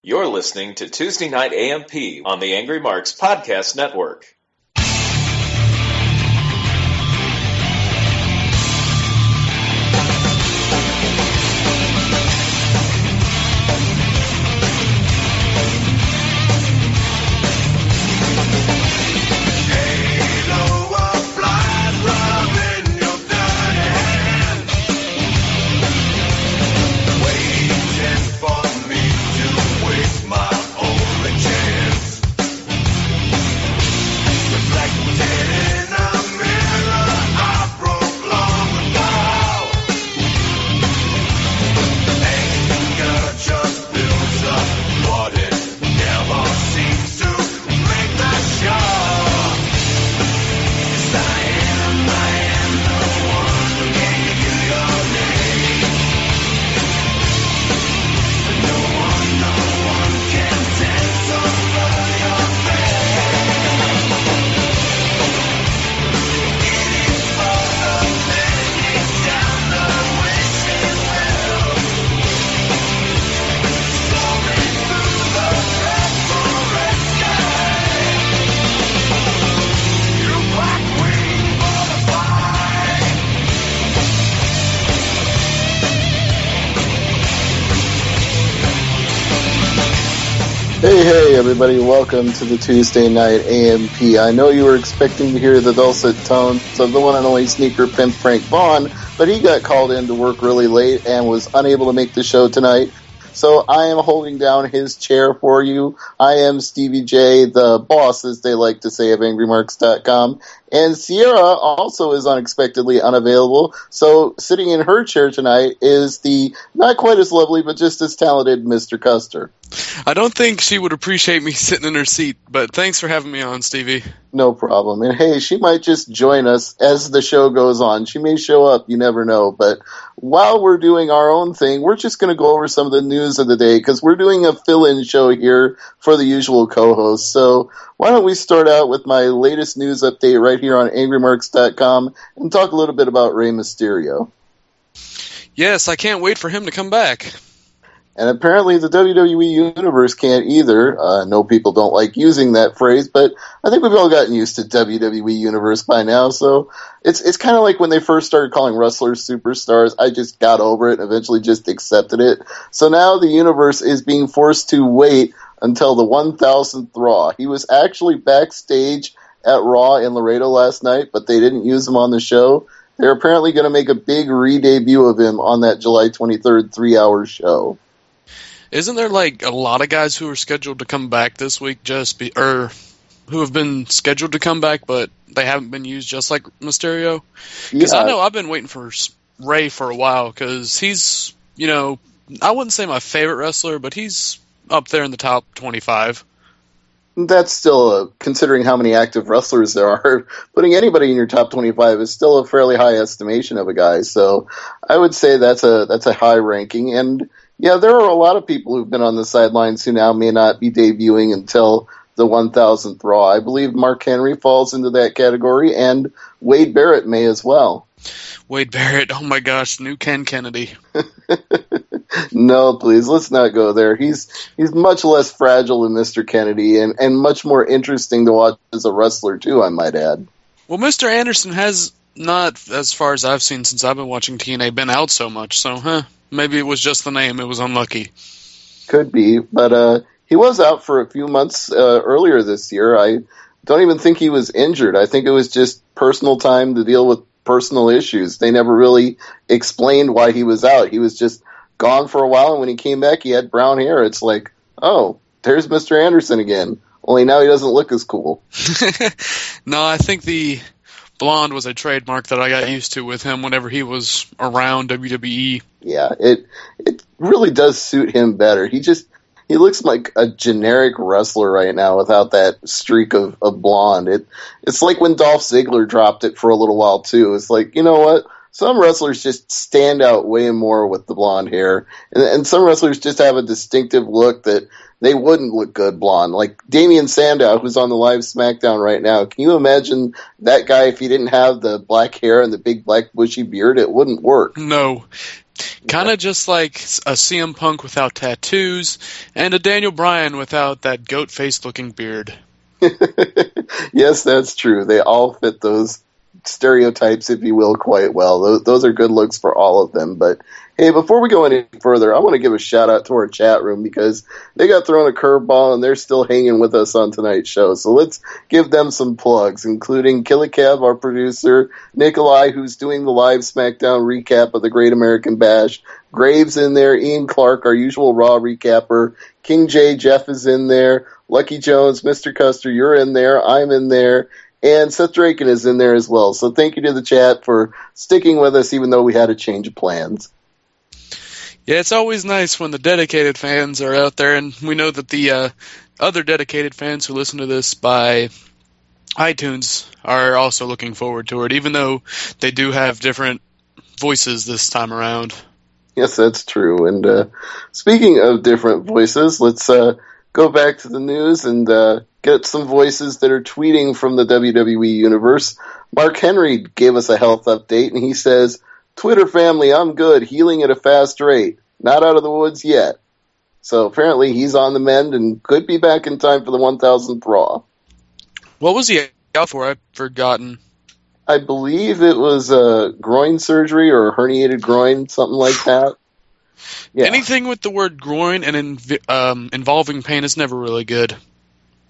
You're listening to Tuesday Night AMP on the Angry Marks Podcast Network. Hey everybody, welcome to the Tuesday Night AMP. I know you were expecting to hear the dulcet tones of the one and only sneaker pimp Frank Vaughn, but he got called in to work really late and was unable to make the show tonight. So I am holding down his chair for you. I am Stevie J, the boss, as they like to say, of AngryMarks.com. And Sierra also is unexpectedly unavailable. So sitting in her chair tonight is the not quite as lovely, but just as talented Mr. Custer. I don't think she would appreciate me sitting in her seat, but thanks for having me on, Stevie. No problem. And hey, she might just join us as the show goes on. She may show up, you never know. But while we're doing our own thing, we're just going to go over some of the news of the day because we're doing a fill-in show here for the usual co-hosts. So why don't we start out with my latest news update right here on AngryMarks.com and talk a little bit about Rey Mysterio. Yes, I can't wait for him to come back. And apparently the WWE Universe can't either. I know people don't like using that phrase, but I think we've all gotten used to WWE Universe by now. So it's kind of like when they first started calling wrestlers superstars. I just got over it and eventually just accepted it. So now the Universe is being forced to wait until the 1000th Raw. He was actually backstage at Raw in Laredo last night, but they didn't use him on the show. They're apparently going to make a big re-debut of him on that July 23rd 3-hour show. Isn't there like a lot of guys who are scheduled to come back this week or who have been scheduled to come back, but they haven't been used just like Mysterio? Because I know I've been waiting for Ray for a while because he's, I wouldn't say my favorite wrestler, but he's up there in the top 25. That's still, considering how many active wrestlers there are, putting anybody in your top 25 is still a fairly high estimation of a guy. So I would say that's a high ranking. And yeah, there are a lot of people who've been on the sidelines who now may not be debuting until the 1000th Raw. I believe Mark Henry falls into that category, and Wade Barrett may as well. Wade Barrett, oh my gosh, new Ken Kennedy. No, please, let's not go there. He's much less fragile than Mr. Kennedy, and much more interesting to watch as a wrestler, too, I might add. Well, Mr. Anderson has not, as far as I've seen since I've been watching TNA, been out so much, so, maybe it was just the name. It was unlucky. Could be, but he was out for a few months earlier this year. I don't even think he was injured. I think it was just personal time to deal with personal issues. They never really explained why he was out. He was just gone for a while, and when he came back, he had brown hair. It's like, oh, there's Mr. Anderson again. Only now he doesn't look as cool. No, I think the blonde was a trademark that I got used to with him whenever he was around WWE. Yeah, it really does suit him better. He looks like a generic wrestler right now without that streak of blonde. It's like when Dolph Ziggler dropped it for a little while too. It's like, you know what? Some wrestlers just stand out way more with the blonde hair, and some wrestlers just have a distinctive look that they wouldn't look good blonde. Like Damian Sandow, who's on the live SmackDown right now. Can you imagine that guy if he didn't have the black hair and the big black bushy beard? It wouldn't work. No. Kind of just like a CM Punk without tattoos and a Daniel Bryan without that goat face looking beard. Yes, that's true. They all fit those stereotypes, if you will, quite well. Those are good looks for all of them. But hey, before we go any further, I want to give a shout out to our chat room because they got thrown a curveball and they're still hanging with us on tonight's show. So let's give them some plugs, including Kev, our producer, Nikolai, who's doing the live SmackDown recap of the Great American Bash, Graves in there, Ian Clark, our usual Raw recapper, King J, Jeff is in there, Lucky Jones, Mr. Custer, you're in there, I'm in there, and Seth Draken is in there as well. So thank you to the chat for sticking with us even though we had a change of plans. Yeah, it's always nice when the dedicated fans are out there, and we know that the other dedicated fans who listen to this by iTunes are also looking forward to it, even though they do have different voices this time around. Yes, that's true. And speaking of different voices, let's go back to the news and get some voices that are tweeting from the WWE universe. Mark Henry gave us a health update, and he says, Twitter family, I'm good, healing at a fast rate. Not out of the woods yet. So apparently he's on the mend and could be back in time for the 1000th Raw. What was he out for? I've forgotten. I believe it was groin surgery or a herniated groin, something like that. Yeah. Anything with the word groin and involving pain is never really good.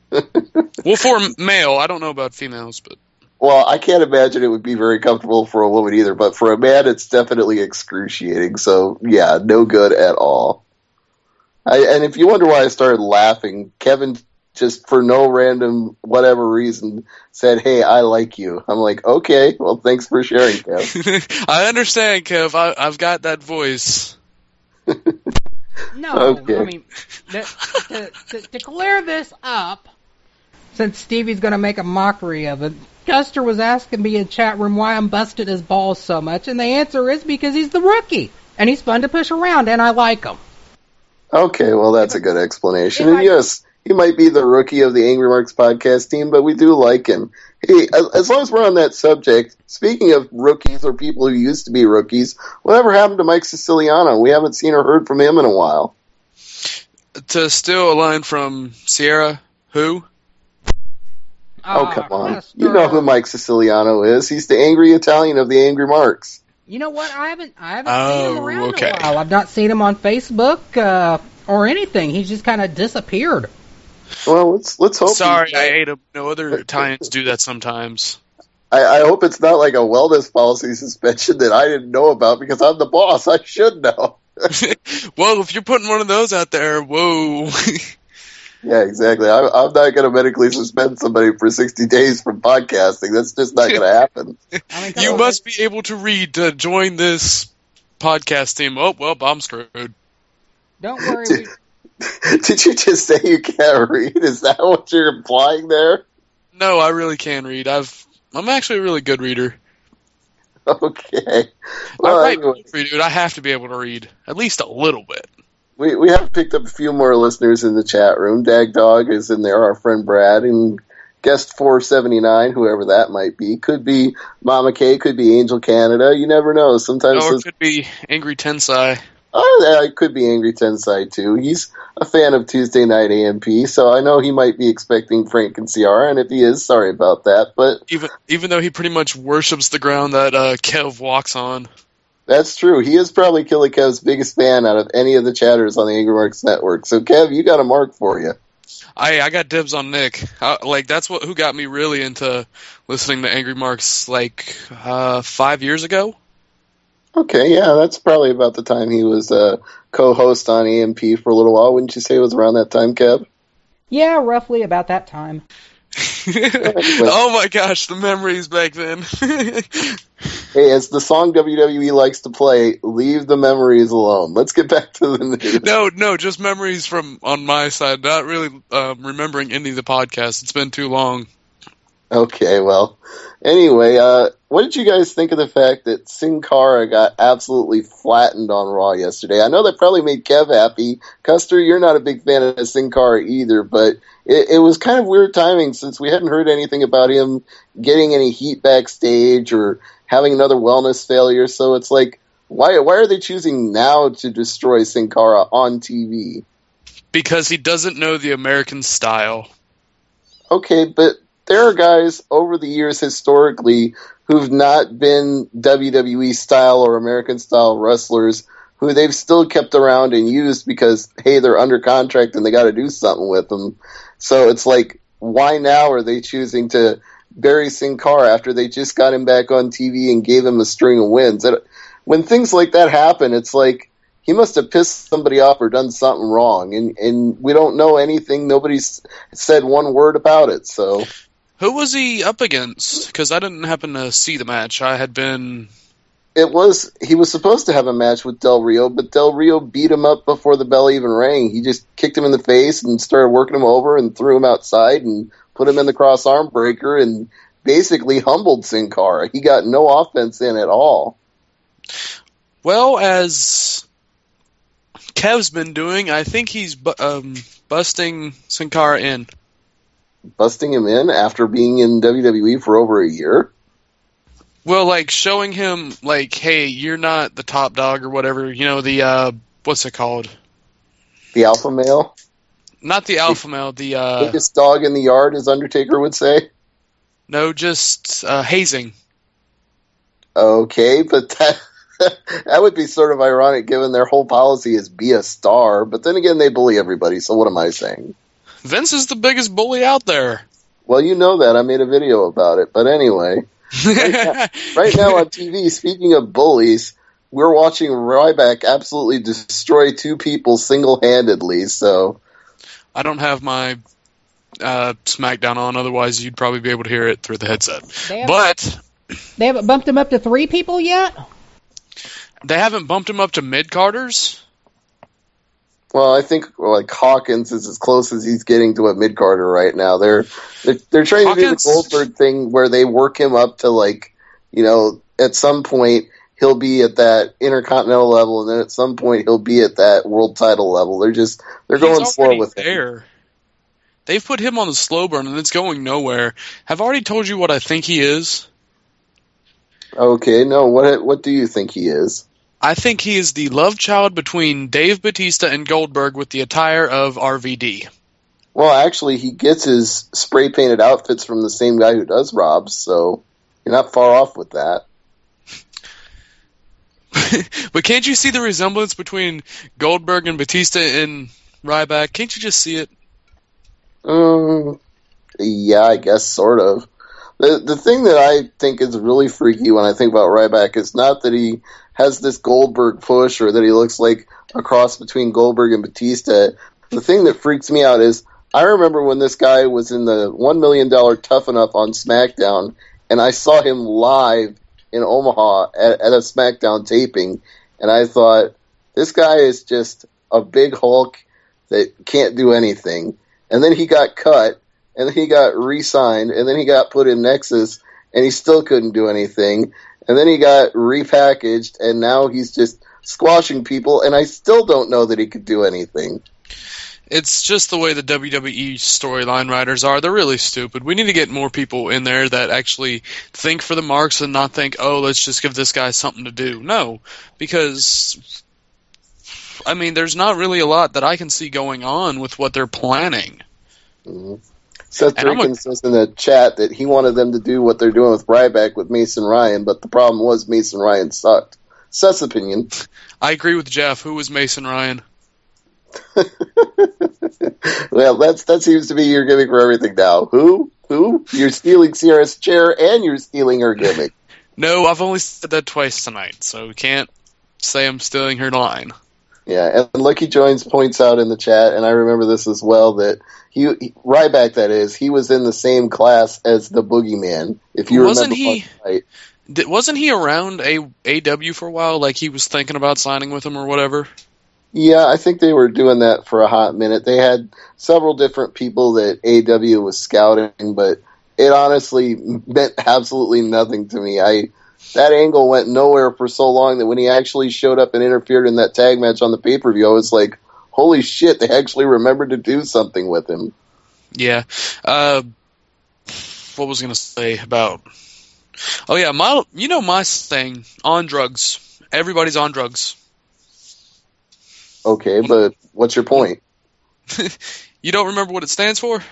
Well, for male, I don't know about females, but... Well, I can't imagine it would be very comfortable for a woman either, but for a man, it's definitely excruciating. So, yeah, no good at all. And if you wonder why I started laughing, Kevin just for no random whatever reason said, hey, I like you. I'm like, okay, well, thanks for sharing, Kev. I understand, Kev. I've got that voice. No, Okay. I mean, to clear this up, since Stevie's going to make a mockery of it, Custer was asking me in chat room why I'm busting his balls so much, and the answer is because he's the rookie, and he's fun to push around, and I like him. Okay, well, that's a good explanation. And yes, he might be the rookie of the Angry Marks podcast team, but we do like him. Hey, as long as we're on that subject, speaking of rookies or people who used to be rookies, whatever happened to Mike Siciliano? We haven't seen or heard from him in a while. To steal a line from Sierra, who? Oh, come on. You know who Mike Siciliano is. He's the angry Italian of the Angry Marks. You know what? I haven't seen him around okay. in a while. I've not seen him on Facebook or anything. He's just kind of disappeared. Well, let's hope. Sorry, I ate him. No, other Italians do that sometimes. I hope it's not like a wellness policy suspension that I didn't know about because I'm the boss. I should know. Well, if you're putting one of those out there, whoa. Yeah, exactly. I'm not going to medically suspend somebody for 60 days from podcasting. That's just not going to happen. You must be able to read to join this podcast team. Oh, well, I'm screwed. Don't worry. Did you just say you can't read? Is that what you're implying there? No, I really can read. I'm actually a really good reader. Okay. Well, anyway, I have to be able to read at least a little bit. We have picked up a few more listeners in the chat room. Dag Dog is in there, our friend Brad, and guest 479, whoever that might be. Could be Mama K, could be Angel Canada. You never know. Sometimes or it could be Angry Tensai. Oh, yeah, it could be Angry Tensai, too. He's a fan of Tuesday Night AMP, so I know he might be expecting Frank and Ciara, and if he is, sorry about that. But even though he pretty much worships the ground that Kev walks on. That's true. He is probably Killer Kev's biggest fan out of any of the chatters on the Angry Marks network. So, Kev, you got a mark for you. I got dibs on Nick. That's who got me really into listening to Angry Marks 5 years ago. Okay, yeah, that's probably about the time he was co-host on AMP for a little while. Wouldn't you say it was around that time, Kev? Yeah, roughly about that time. Oh my gosh, the memories back then. Hey, as the song WWE likes to play, leave the memories alone. Let's get back to the news. No, just memories from on my side. Not really remembering any of the podcasts. It's been too long. Okay, well, anyway, what did you guys think of the fact that Sin Cara got absolutely flattened on Raw yesterday? I know that probably made Kev happy. Custer, you're not a big fan of Sin Cara either, but it was kind of weird timing since we hadn't heard anything about him getting any heat backstage or having another wellness failure. So it's like, Why are they choosing now to destroy Sin Cara on TV? Because he doesn't know the American style. Okay, but there are guys over the years historically who've not been WWE style or American style wrestlers who they've still kept around and used because, hey, they're under contract and they got to do something with them. So it's like, why now are they choosing to bury Sin Cara after they just got him back on TV and gave him a string of wins? When things like that happen, it's like he must have pissed somebody off or done something wrong, and we don't know anything. Nobody's said one word about it. So, who was he up against? Because I didn't happen to see the match. I had been. He was supposed to have a match with Del Rio, but Del Rio beat him up before the bell even rang. He just kicked him in the face and started working him over and threw him outside and put him in the cross arm breaker and basically humbled Sin Cara. He got no offense in at all. Well, as Kev's been doing, I think he's busting Sin Cara in. Busting him in after being in WWE for over a year? Well, like, showing him, like, hey, you're not the top dog or whatever. You know, the, what's it called? The alpha male? Not the alpha male, the, biggest dog in the yard, as Undertaker would say? No, just, hazing. Okay, but that would be sort of ironic given their whole policy is be a star, but then again, they bully everybody, so what am I saying? Vince is the biggest bully out there. Well, you know that. I made a video about it, but anyway. Right now on TV, speaking of bullies, we're watching Ryback absolutely destroy two people single-handedly, so... I don't have my SmackDown on, otherwise you'd probably be able to hear it through the headset. They haven't bumped him up to 3 people yet? They haven't bumped him up to mid-carders? Well, I think like Hawkins is as close as he's getting to a mid-carder right now. They're trying to do the Goldberg thing where they work him up to, like, you know, at some point he'll be at that Intercontinental level, and then at some point he'll be at that world title level. They're going slow with him. They've put him on the slow burn, and it's going nowhere. Have I already told you what I think he is? Okay, no, what do you think he is? I think he is the love child between Dave Bautista and Goldberg with the attire of RVD. Well, actually, he gets his spray-painted outfits from the same guy who does Rob's, so you're not far off with that. But can't you see the resemblance between Goldberg and Batista in Ryback? Can't you just see it? Yeah, I guess sort of. The thing that I think is really freaky when I think about Ryback is not that he has this Goldberg push or that he looks like a cross between Goldberg and Batista. The thing that freaks me out is I remember when this guy was in the $1 million Tough Enough on SmackDown, and I saw him live in Omaha at a SmackDown taping, and I thought, this guy is just a big Hulk that can't do anything. And then he got cut, and then he got re-signed, and then he got put in Nexus, and he still couldn't do anything. And then he got repackaged, and now he's just squashing people, and I still don't know that he could do anything. It's just the way the WWE storyline writers are. They're really stupid. We need to get more people in there that actually think for the marks and not think, oh, let's just give this guy something to do. No, because, I mean, there's not really a lot that I can see going on with what they're planning. Mm-hmm. Seth Draken says in the chat that he wanted them to do what they're doing with Ryback with Mason Ryan, but the problem was Mason Ryan sucked. Seth's opinion. I agree with Jeff. Who was Mason Ryan? Well, that seems to be your gimmick for everything now. Who? You're stealing Sierra's chair and you're stealing her gimmick. No, I've only said that twice tonight, so we can't say I'm stealing her line. Yeah, and Lucky Joins points out in the chat, and I remember this as well, that Ryback, that is, he was in the same class as the Boogeyman. If you remember right. Wasn't he around AW for a while? Like he was thinking about signing with him or whatever? Yeah, I think they were doing that for a hot minute. They had several different people that AW was scouting, but it honestly meant absolutely nothing to me. That angle went nowhere for so long that when he actually showed up and interfered in that tag match on the pay-per-view, I was like, holy shit, they actually remembered to do something with him. Yeah. What was I going to say about... Oh, yeah, my thing, On Drugs Everybody's on drugs. Okay, but what's your point? You don't remember what it stands for?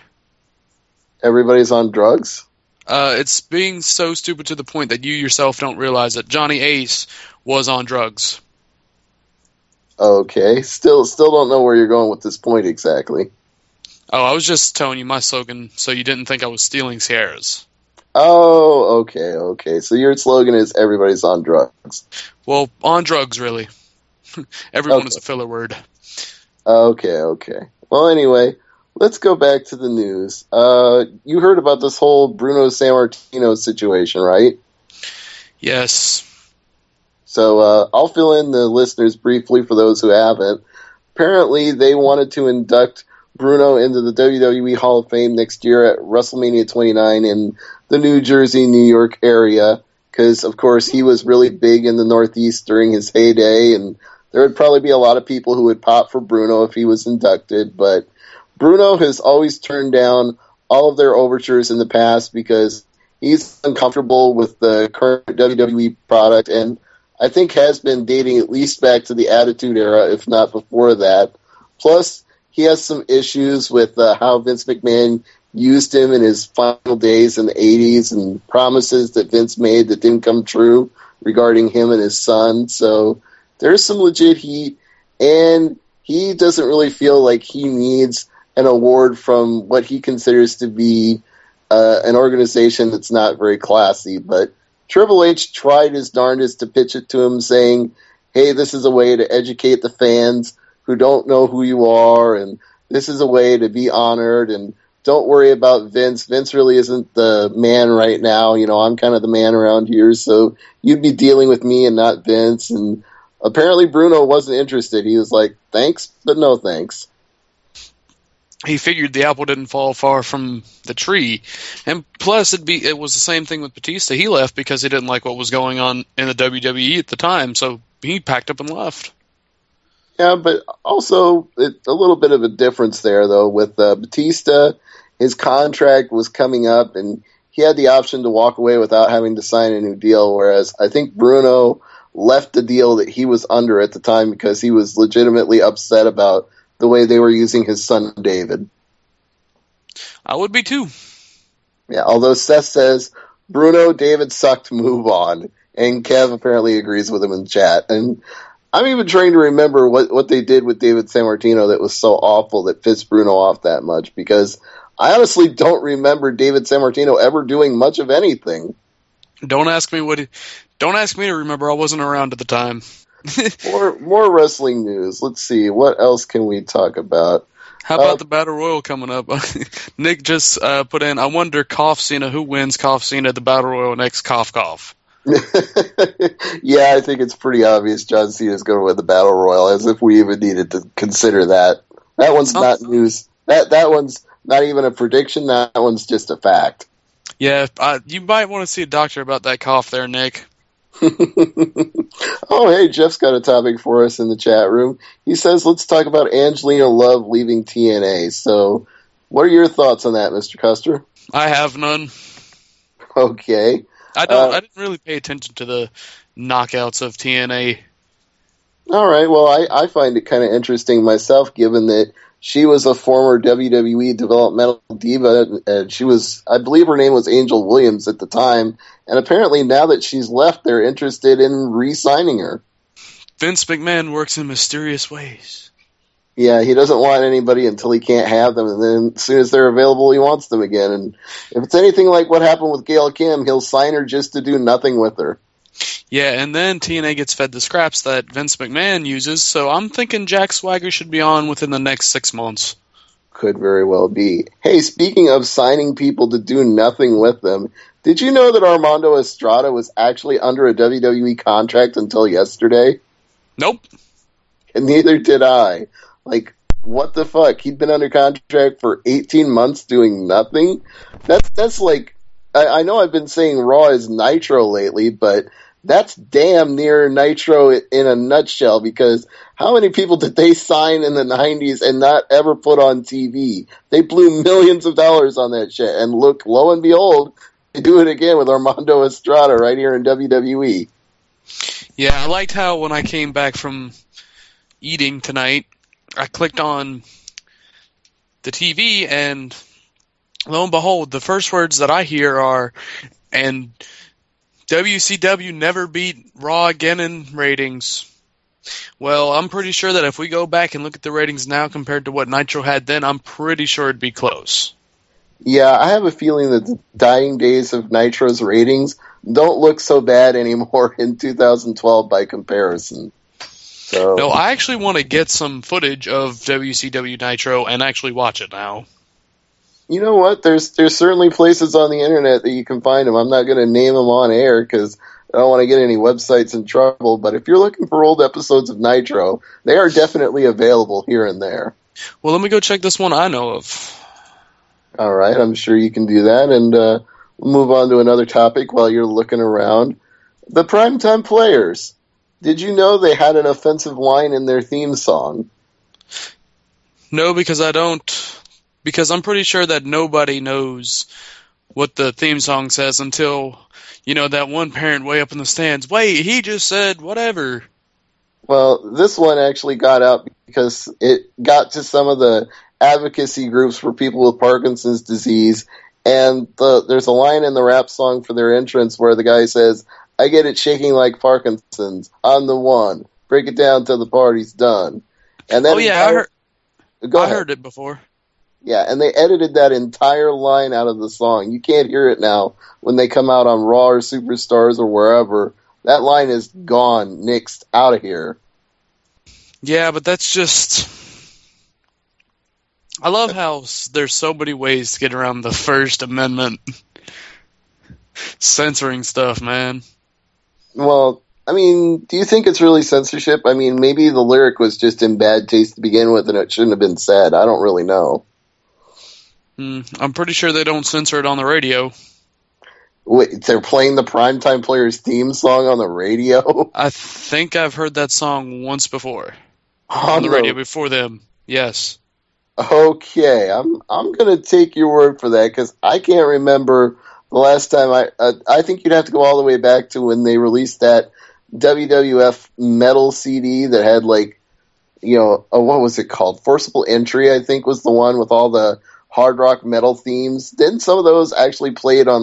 Everybody's on drugs? It's being so stupid to the point that you yourself don't realize that Johnny Ace was on drugs. Okay, still don't know where you're going with this point exactly. Oh, I was just telling you my slogan so you didn't think I was stealing Sierras. Oh, okay. So your slogan is everybody's on drugs. Well, on drugs, really. Everyone is a filler word. Okay. Well, anyway, let's go back to the news. You heard about this whole Bruno Sammartino situation, right? Yes. So I'll fill in the listeners briefly for those who haven't. Apparently, they wanted to induct Bruno into the WWE Hall of Fame next year at WrestleMania 29 in the New Jersey, New York area, because, of course, he was really big in the Northeast during his heyday, and there would probably be a lot of people who would pop for Bruno if he was inducted, but Bruno has always turned down all of their overtures in the past because he's uncomfortable with the current WWE product, and I think has been dating at least back to the Attitude Era, if not before that. Plus, he has some issues with how Vince McMahon used him in his final days in the 80s and promises that Vince made that didn't come true regarding him and his son. So there's some legit heat, and he doesn't really feel like he needs an award from what he considers to be an organization that's not very classy. But Triple H tried his darndest to pitch it to him, saying, hey, this is a way to educate the fans who don't know who you are, and this is a way to be honored, and don't worry about Vince. Vince really isn't the man right now. You know, I'm kind of the man around here, so you'd be dealing with me and not Vince. And apparently Bruno wasn't interested. He was like, thanks, but no thanks. He figured the apple didn't fall far from the tree. And plus, it was the same thing with Batista. He left because he didn't like what was going on in the WWE at the time, so he packed up and left. Yeah, but also a little bit of a difference there, though. With Batista, his contract was coming up, and he had the option to walk away without having to sign a new deal, whereas I think Bruno left the deal that he was under at the time because he was legitimately upset about the way they were using his son David. I would be too. Yeah, although Seth says, Bruno, David sucked, move on. And Kev apparently agrees with him in chat. And I'm even trying to remember what they did with David Sammartino that was so awful that pissed Bruno off that much, because I honestly don't remember David Sammartino ever doing much of anything. Don't ask me to remember. I wasn't around at the time. More wrestling news. Let's see. What else can we talk about? How about the Battle Royal coming up? Nick just put in, I wonder, Cough Cena, who wins Cough Cena at the Battle Royal next? Cough, cough. Yeah, I think it's pretty obvious John Cena's going to win the Battle Royal, as if we even needed to consider that. That one's not news. That one's not even a prediction. That one's just a fact. Yeah, you might want to see a doctor about that cough there, Nick. Oh, hey, Jeff's got a topic for us in the chat room. He says, let's talk about Angelina Love leaving TNA. So, what are your thoughts on that, Mr. Custer? I have none. Okay. I didn't really pay attention to the knockouts of TNA. All right, well, I find it kind of interesting myself, given that she was a former WWE developmental diva, and she was, I believe her name was Angel Williams at the time, and apparently now that she's left, they're interested in re-signing her. Vince McMahon works in mysterious ways. Yeah, he doesn't want anybody until he can't have them, and then as soon as they're available, he wants them again. And if it's anything like what happened with Gail Kim, he'll sign her just to do nothing with her. Yeah, and then TNA gets fed the scraps that Vince McMahon uses, so I'm thinking Jack Swagger should be on within the next 6 months. Could very well be. Hey, speaking of signing people to do nothing with them, did you know that Armando Estrada was actually under a WWE contract until yesterday? Nope. And neither did I. Like, what the fuck? He'd been under contract for 18 months doing nothing? That's like, I know I've been saying Raw is Nitro lately, but that's damn near Nitro in a nutshell, because how many people did they sign in the 90s and not ever put on TV? They blew millions of dollars on that shit, and look, lo and behold, they do it again with Armando Estrada right here in WWE. Yeah, I liked how when I came back from eating tonight, I clicked on the TV, and lo and behold, the first words that I hear are, and WCW never beat Raw again in ratings. Well, I'm pretty sure that if we go back and look at the ratings now compared to what Nitro had then, I'm pretty sure it'd be close. Yeah, I have a feeling that the dying days of Nitro's ratings don't look so bad anymore in 2012 by comparison. So, No, I actually want to get some footage of WCW Nitro and actually watch it now. you know what? There's certainly places on the internet that you can find them. I'm not going to name them on air because I don't want to get any websites in trouble. But if you're looking for old episodes of Nitro, they are definitely available here and there. Well, let me go check this one I know of. All right, I'm sure you can do that. And we'll move on to another topic while you're looking around. The Primetime Players. Did you know they had an offensive line in their theme song? No, because I don't. Because I'm pretty sure that nobody knows what the theme song says until, that one parent way up in the stands. Wait, he just said whatever. Well, this one actually got out because it got to some of the advocacy groups for people with Parkinson's disease, and there's a line in the rap song for their entrance where the guy says, "I get it shaking like Parkinson's. I'm the one. Break it down till the party's done." And then I heard it before. Yeah, and they edited that entire line out of the song. You can't hear it now when they come out on Raw or Superstars or wherever. That line is gone, nixed, out of here. Yeah, but that's just... I love how there's so many ways to get around the First Amendment censoring stuff, man. Well, I mean, do you think it's really censorship? I mean, maybe the lyric was just in bad taste to begin with and it shouldn't have been said. I don't really know. I'm pretty sure they don't censor it on the radio. Wait, they're playing the Primetime Players theme song on the radio? I think I've heard that song once before. On the radio before them. Yes. Okay, I'm going to take your word for that because I can't remember the last time I think you'd have to go all the way back to when they released that WWF metal CD that had what was it called? Forcible Entry, I think, was the one with all the hard rock metal themes. Didn't some of those actually play it on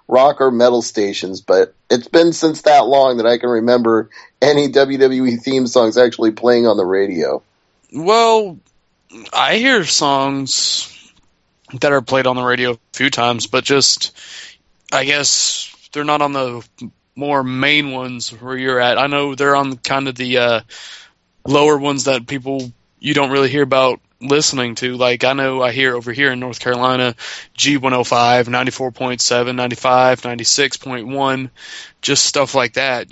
rock or metal stations? But it's been since that long that I can remember any WWE theme songs actually playing on the radio. Well, I hear songs that are played on the radio a few times, but just, I guess, they're not on the more main ones where you're at. I know they're on kind of the lower ones that you don't really hear about listening to. Like, I know I hear over here in North Carolina, G105, 94.7, 95, 96.1, just stuff like that.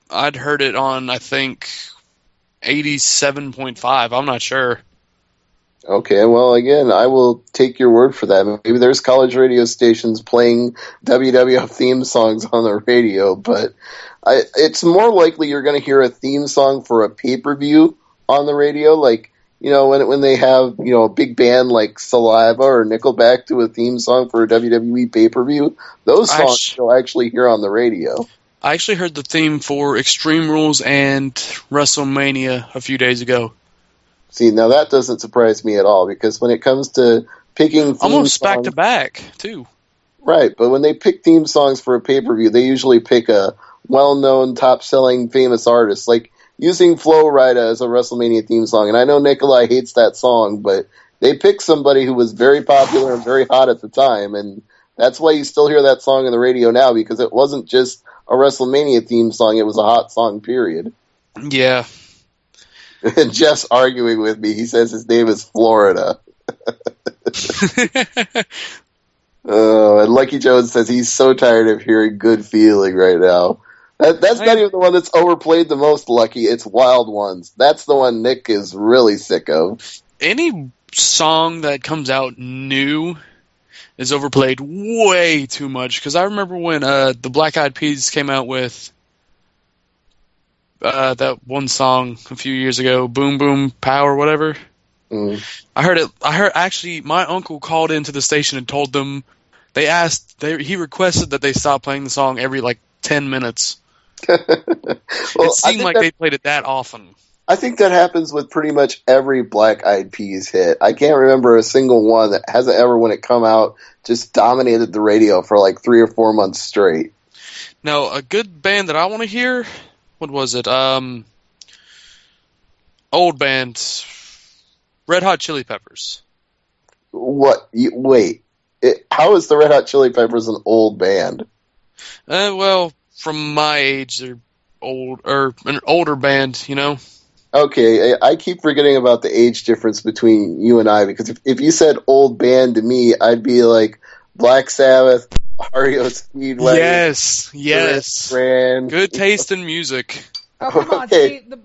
I'd heard it on, I think, 87.5. I'm not sure. Okay, well, again, I will take your word for that. Maybe there's college radio stations playing WWF theme songs on the radio, but it's more likely you're going to hear a theme song for a pay-per-view on the radio, when they have, a big band like Saliva or Nickelback do a theme song for a WWE pay-per-view. Those songs you'll actually hear on the radio. I actually heard the theme for Extreme Rules and WrestleMania a few days ago. See, now that doesn't surprise me at all, because when it comes to picking theme almost songs, back-to-back, too. Right, but when they pick theme songs for a pay-per-view, they usually pick a well-known, top-selling, famous artist, like using Flo Rida as a WrestleMania theme song. And I know Nikolai hates that song, but they picked somebody who was very popular and very hot at the time, and that's why you still hear that song on the radio now, because it wasn't just a WrestleMania theme song, it was a hot song, period. Yeah. Jeff's arguing with me. He says his name is Florida. And Lucky Jones says he's so tired of hearing Good Feeling right now. That's not even the one that's overplayed the most, Lucky. It's Wild Ones. That's the one Nick is really sick of. Any song that comes out new is overplayed way too much. Because I remember when the Black Eyed Peas came out with that one song a few years ago, Boom Boom Pow or whatever. Mm. I heard actually, my uncle called into the station and told them, he requested that they stop playing the song every 10 minutes. It seemed like they played it that often. I think that happens with pretty much every Black Eyed Peas hit. I can't remember a single one that hasn't ever, when it come out, just dominated the radio for like 3 or 4 months straight. No, a good band that I want to hear, what was it? Old band, Red Hot Chili Peppers. What? Wait. How is the Red Hot Chili Peppers an old band? Well, from my age, they're old, or an older band, you know? Okay, I keep forgetting about the age difference between you and I, because if you said old band to me, I'd be like Black Sabbath, REO Speedwagon. Yes. Brand. Good taste in music. Oh, come on, Okay. Steve.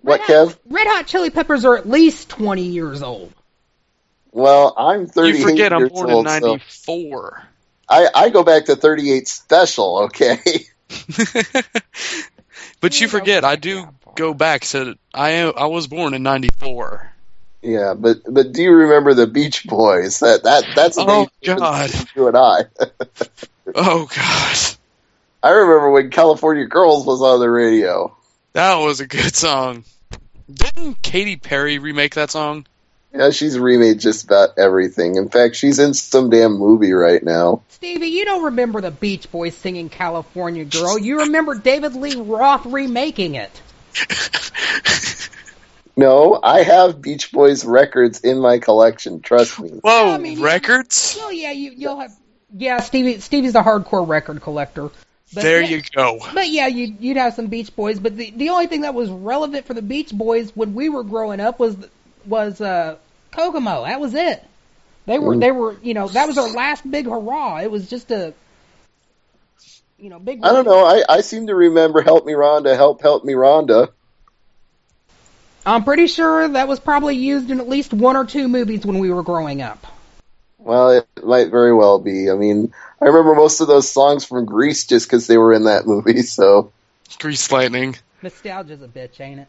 Kev? Red Hot Chili Peppers are at least 20 years old. Well, I'm 38 You forget I'm years born old, in 94. So I go back to 38 special, okay? But you forget, I do go back to, I was born in 94. Yeah, but do you remember the Beach Boys? That's Oh, God. You and I. Oh, God. I remember when California Girls was on the radio. That was a good song. Didn't Katy Perry remake that song? Yeah, she's remade just about everything. In fact, she's in some damn movie right now. Stevie, you don't remember the Beach Boys singing California Girl. You remember David Lee Roth remaking it. No, I have Beach Boys records in my collection. Trust me. Whoa, I mean, records? Well, yeah, you'll have. Yeah, Stevie's a hardcore record collector. But there you go. But yeah, you'd have some Beach Boys. But the only thing that was relevant for the Beach Boys when we were growing up was Kokomo. That was it. They were that was their last big hurrah. It was just a big. I don't know. I seem to remember "Help Me Rhonda, Help Me Rhonda." I'm pretty sure that was probably used in at least 1 or 2 movies when we were growing up. Well, it might very well be. I mean, I remember most of those songs from Grease just because they were in that movie. So, Grease Lightning. Nostalgia's a bitch, ain't it?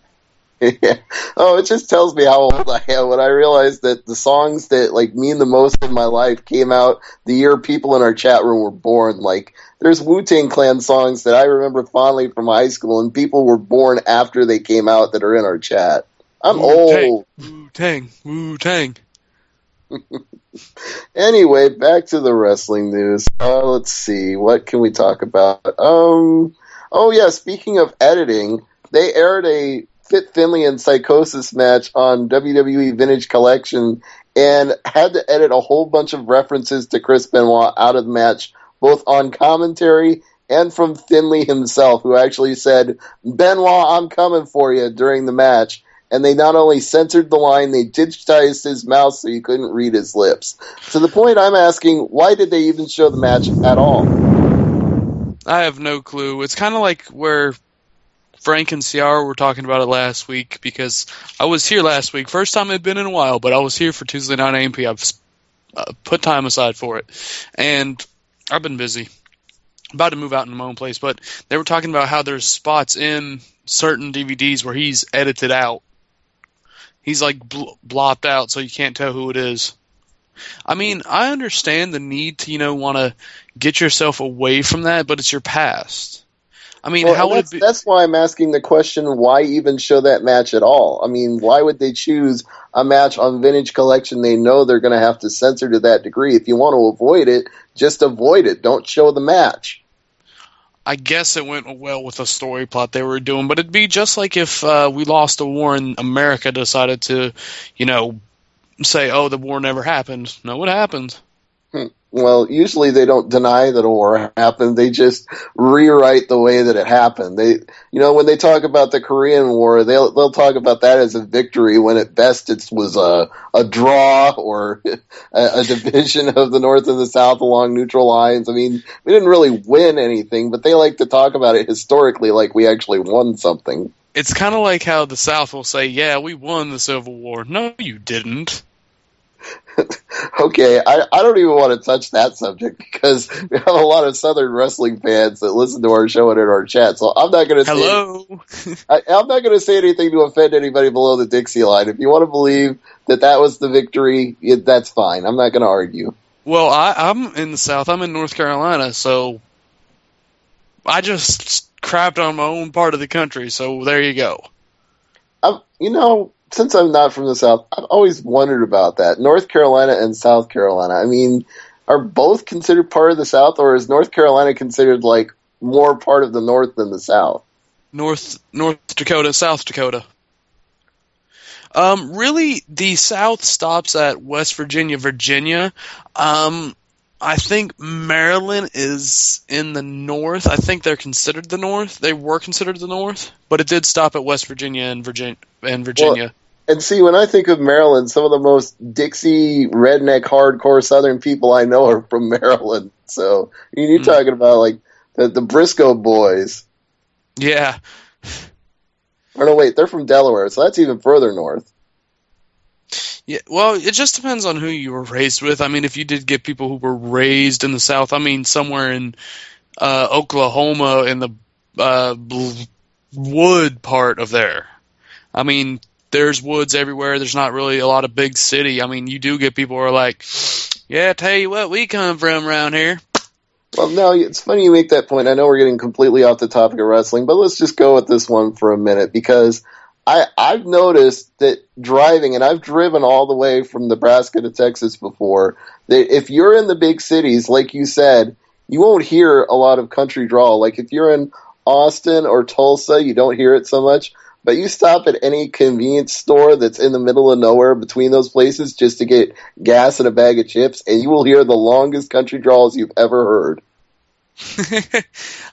yeah. Oh, it just tells me how old I am when I realize that the songs that mean the most in my life came out the year people in our chat room were born. Like, there's Wu-Tang Clan songs that I remember fondly from high school, and people were born after they came out that are in our chat. I'm old. Wu-Tang. Anyway, back to the wrestling news. Let's see. What can we talk about? Oh, yeah, speaking of editing, they aired a Fit Finlay and Psychosis match on WWE Vintage Collection and had to edit a whole bunch of references to Chris Benoit out of the match, both on commentary and from Finlay himself, who actually said, "Benoit, I'm coming for you," during the match. And they not only censored the line, they digitized his mouth so you couldn't read his lips. To the point I'm asking, why did they even show the match at all? I have no clue. It's kind of like where Frank and Ciara were talking about it last week, because I was here last week. First time it'd been in a while, but I was here for Tuesday night AMP. I've put time aside for it. And I've been busy. About to move out into my own place, but they were talking about how there's spots in certain DVDs where he's edited out. He's like blopped out so you can't tell who it is. I mean, I understand the need to, want to get yourself away from that, but it's your past. I mean, how would it be? That's why I'm asking the question, why even show that match at all? I mean, why would they choose a match on Vintage Collection they know they're going to have to censor to that degree? If you want to avoid it, just avoid it. Don't show the match. I guess it went well with the story plot they were doing, but it'd be just like if we lost a war and America decided to, say, oh, the war never happened. No, it happened. Well, usually they don't deny that a war happened. They just rewrite the way that it happened. They, when they talk about the Korean War, they'll talk about that as a victory when at best it was a draw or a division of the North and the South along neutral lines. I mean, we didn't really win anything, but they like to talk about it historically like we actually won something. It's kind of like how the South will say, yeah, we won the Civil War. No, you didn't. Okay, I don't even want to touch that subject because we have a lot of Southern wrestling fans that listen to our show and in our chat. So I'm not going to I'm not going to say anything to offend anybody below the Dixie line. If you want to believe that was the victory, that's fine. I'm not going to argue. Well, I'm in the South. I'm in North Carolina, so I just crapped on my own part of the country, so there you go. Since I'm not from the South, I've always wondered about that. North Carolina and South Carolina. I mean, are both considered part of the South, or is North Carolina considered like more part of the North than the South? North Dakota, South Dakota. Really, the South stops at West Virginia, Virginia. I think Maryland is in the North. I think they're considered the North. They were considered the North, but it did stop at West Virginia and Virginia. Well, and see, when I think of Maryland, some of the most Dixie, redneck, hardcore Southern people I know are from Maryland. So you're talking about like the Briscoe boys. Yeah. Or no, wait, they're from Delaware, so that's even further north. Yeah, well, it just depends on who you were raised with. I mean, if you did get people who were raised in the South, I mean, somewhere in Oklahoma in the wood part of there. I mean, there's woods everywhere. There's not really a lot of big city. I mean, you do get people who are like, yeah, tell you what, we come from around here. Well, no, it's funny you make that point. I know we're getting completely off the topic of wrestling, but let's just go with this one for a minute, because I've noticed that driving, and I've driven all the way from Nebraska to Texas before, that if you're in the big cities, like you said, you won't hear a lot of country drawl. Like if you're in Austin or Tulsa, you don't hear it so much. But you stop at any convenience store that's in the middle of nowhere between those places just to get gas and a bag of chips, and you will hear the longest country drawls you've ever heard.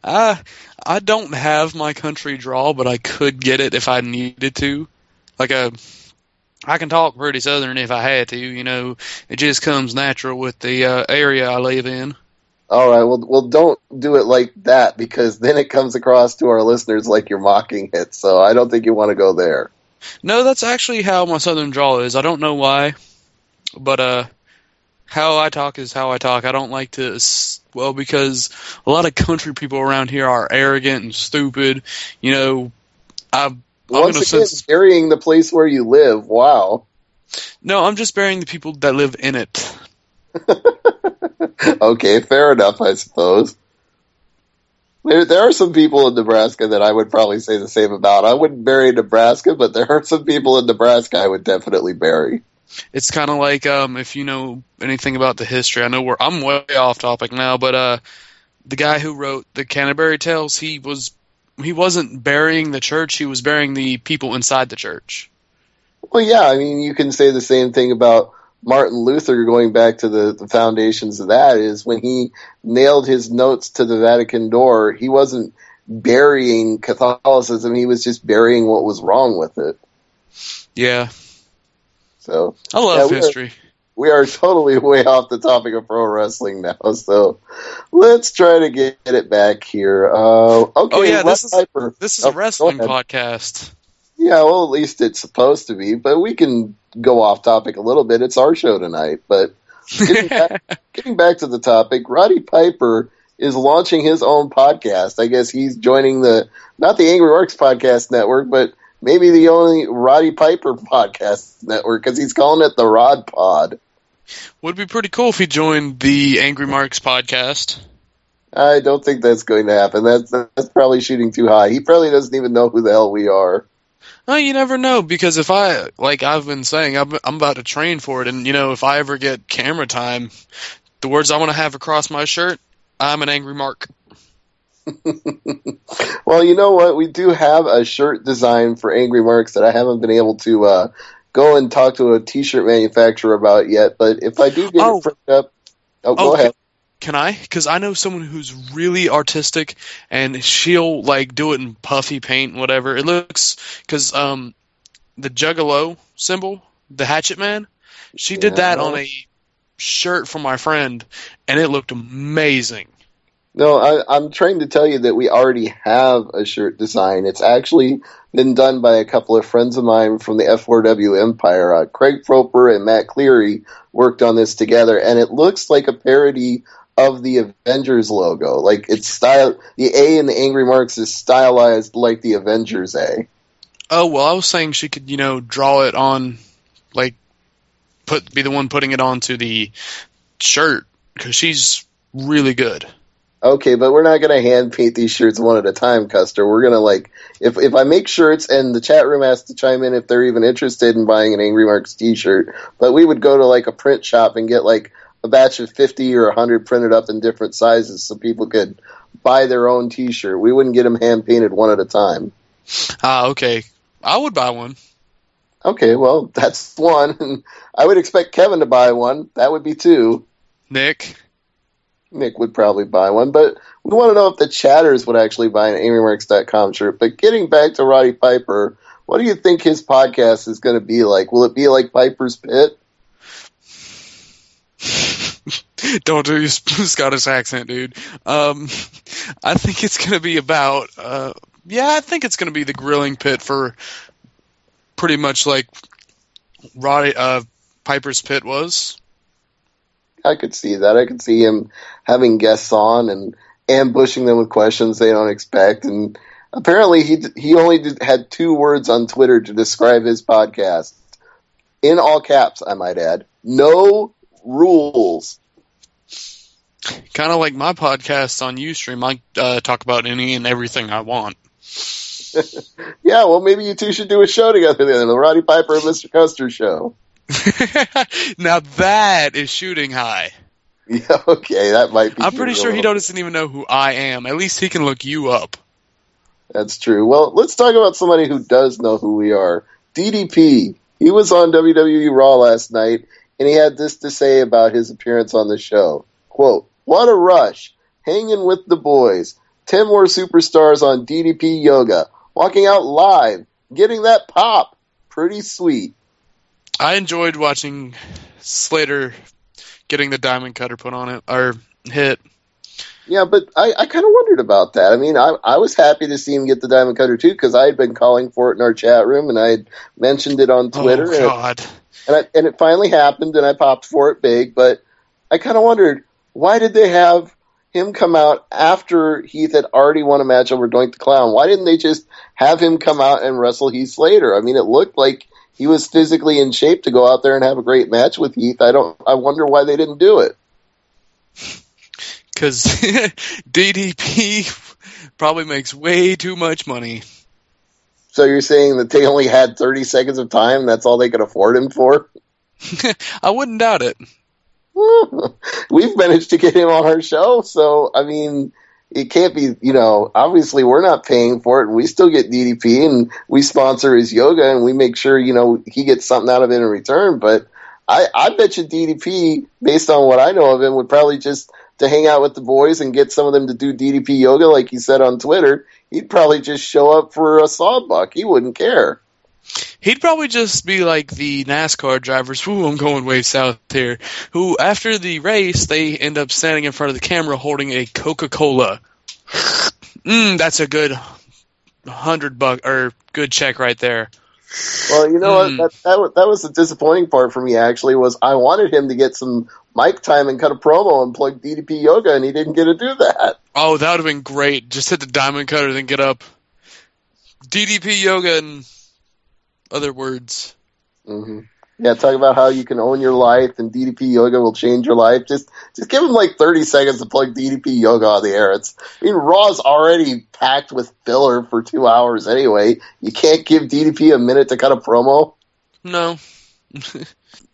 I don't have my country drawl, but I could get it if I needed to. I can talk pretty Southern if I had to. You know, it just comes natural with the area I live in. All right, well, don't do it like that, because then it comes across to our listeners like you're mocking it. So I don't think you want to go there. No, that's actually how my Southern drawl is. I don't know why, but how I talk is how I talk. I don't like to, well, because a lot of country people around here are arrogant and stupid. You know, Once again, burying the place where you live. Wow. No, I'm just burying the people that live in it. Okay, fair enough, I suppose. There are some people in Nebraska that I would probably say the same about. I wouldn't bury Nebraska, but there are some people in Nebraska I would definitely bury. It's kind of like if you know anything about the history. I know I'm way off topic now, but the guy who wrote the Canterbury Tales, he wasn't burying the church. He was burying the people inside the church. Well, yeah, I mean, you can say the same thing about Martin Luther, going back to the foundations of that, is when he nailed his notes to the Vatican door, he wasn't burying Catholicism, he was just burying what was wrong with it. Yeah. So I love history. We are totally way off the topic of pro wrestling now, so let's try to get it back here. Okay, oh yeah, this is a wrestling podcast. Yeah, well, at least it's supposed to be, but we can go off topic a little bit. It's our show tonight. But getting back to the topic, Roddy Piper is launching his own podcast. I guess he's joining not the Angry Marks Podcast Network, but maybe the only Roddy Piper Podcast Network, because he's calling it the Rod Pod. Would be pretty cool if he joined the Angry Marks Podcast. I don't think that's going to happen. That's probably shooting too high. He probably doesn't even know who the hell we are. Oh, you never know, because if I've been saying, I'm about to train for it, and, if I ever get camera time, the words I want to have across my shirt, I'm an Angry Mark. Well, you know what? We do have a shirt design for Angry Marks that I haven't been able to go and talk to a t-shirt manufacturer about yet, but if I do get it printed up... go ahead. Can I? Because I know someone who's really artistic, and she'll do it in puffy paint and whatever. It looks, because the Juggalo symbol, the Hatchet Man, she did that on a shirt for my friend, and it looked amazing. No, I'm trying to tell you that we already have a shirt design. It's actually been done by a couple of friends of mine from the F4W Empire. Craig Proper and Matt Cleary worked on this together, and it looks like a parody of the Avengers logo. The A in the Angry Marks is stylized like the Avengers A. Oh, well, I was saying she could, draw it on, be the one putting it onto the shirt, because she's really good. Okay, but we're not going to hand paint these shirts one at a time, Custer. We're going to, like, if I make shirts, and the chat room has to chime in if they're even interested in buying an Angry Marks t-shirt, but we would go to, like, a print shop and get, like, a batch of 50 or 100 printed up in different sizes so people could buy their own t-shirt. We wouldn't get them hand painted one at a time. Okay. I would buy one. Okay, well, that's one. I would expect Kevin to buy one. That would be two. Nick would probably buy one, but we want to know if the chatters would actually buy an AngryMarks.com shirt. But getting back to Roddy Piper, what do you think his podcast is going to be like? Will it be like Piper's Pit? Don't do your Scottish accent, dude. I think it's going to be about, I think it's going to be the grilling pit for pretty much like Roddy Piper's Pit was. I could see that. I could see him having guests on and ambushing them with questions they don't expect. And apparently he only had 2 words on Twitter to describe his podcast. In all caps, I might add. No rules. Kind of like my podcast on Ustream. I talk about any and everything I want. Yeah, well, maybe you two should do a show together then. The Roddy Piper and Mr. Custer show. Now that is shooting high. Yeah, okay, that might be. I'm pretty sure he doesn't even know who I am. At least he can look you up. That's true. Well, let's talk about somebody who does know who we are. DDP. He was on WWE Raw last night, and he had this to say about his appearance on the show. Quote, "What a rush. Hanging with the boys. 10 more superstars on DDP Yoga. Walking out live. Getting that pop. Pretty sweet." I enjoyed watching Slater getting the diamond cutter put on it, or hit. Yeah, but I kind of wondered about that. I mean, I was happy to see him get the diamond cutter too, because I had been calling for it in our chat room, and I had mentioned it on Twitter. Oh, God. And it finally happened, and I popped for it big, but I kind of wondered, why did they have him come out after Heath had already won a match over Doink the Clown? Why didn't they just have him come out and wrestle Heath Slater? I mean, it looked like he was physically in shape to go out there and have a great match with Heath. I wonder why they didn't do it. Because DDP probably makes way too much money. So you're saying that they only had 30 seconds of time, that's all they could afford him for? I wouldn't doubt it. We've managed to get him on our show, so, I mean, it can't be, obviously we're not paying for it, and we still get DDP, and we sponsor his yoga, and we make sure, he gets something out of it in return, but I bet you DDP, based on what I know of him, would probably just, to hang out with the boys and get some of them to do DDP yoga, like he said on Twitter, he'd probably just show up for a sawbuck. He wouldn't care. He'd probably just be like the NASCAR drivers, I'm going way south here, who after the race, they end up standing in front of the camera holding a Coca-Cola. That's a good $100 or good check right there. Well, you know what? That was the disappointing part for me, actually, was I wanted him to get some mic time and cut a promo and plug DDP yoga, and he didn't get to do that. Oh, that would have been great. Just hit the diamond cutter, then get up. DDP yoga and other words. Mm-hmm. Yeah, talk about how you can own your life and DDP yoga will change your life. Just give him like 30 seconds to plug DDP yoga on the air. Raw's already packed with filler for 2 hours anyway. You can't give DDP a minute to cut a promo? No.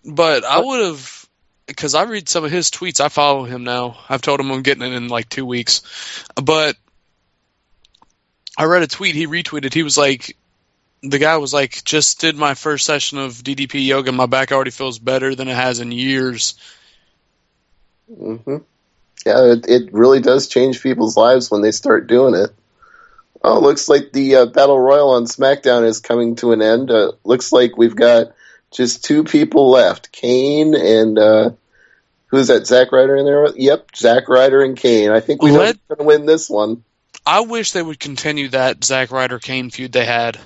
But I would have, because I read some of his tweets. I follow him now. I've told him I'm getting it in like 2 weeks. But I read a tweet he retweeted. He was like, the guy was like, just did my first session of DDP yoga. My back already feels better than it has in years. Mm-hmm. Yeah, it really does change people's lives when they start doing it. Oh, looks like the Battle Royal on SmackDown is coming to an end. Looks like we've got just 2 people left. Kane and, who's that, Zack Ryder in there? Yep, Zack Ryder and Kane. I think we know who's going to win this one. I wish they would continue that Zack Ryder-Kane feud they had.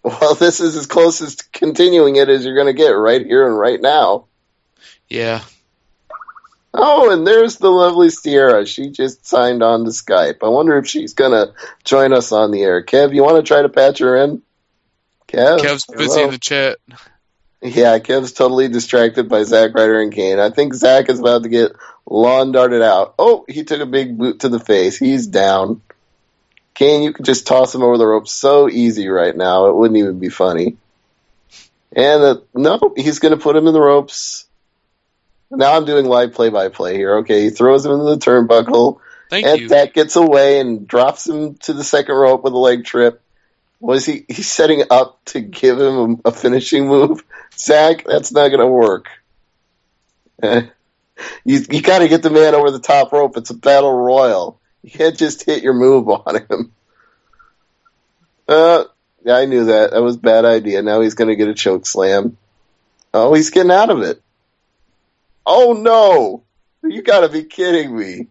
Well, this is as close as continuing it as you're going to get right here and right now. Yeah. Oh, and there's the lovely Sierra. She just signed on to Skype. I wonder if she's going to join us on the air. Kev, you want to try to patch her in? Kev's busy in the chat. Yeah, Kev's totally distracted by Zack Ryder and Kane. I think Zack is about to get lawn darted out. Oh, he took a big boot to the face. He's down. Kane, you could just toss him over the ropes so easy right now. It wouldn't even be funny. And no, he's going to put him in the ropes. Now I'm doing live play-by-play here. Okay, he throws him into the turnbuckle. Thank you. Zack gets away and drops him to the second rope with a leg trip. Was he's setting up to give him a finishing move? Zack, that's not going to work. You got to get the man over the top rope. It's a battle royal. You can't just hit your move on him. Yeah, I knew that. That was a bad idea. Now he's going to get a choke slam. Oh, he's getting out of it. Oh, no. You got to be kidding me.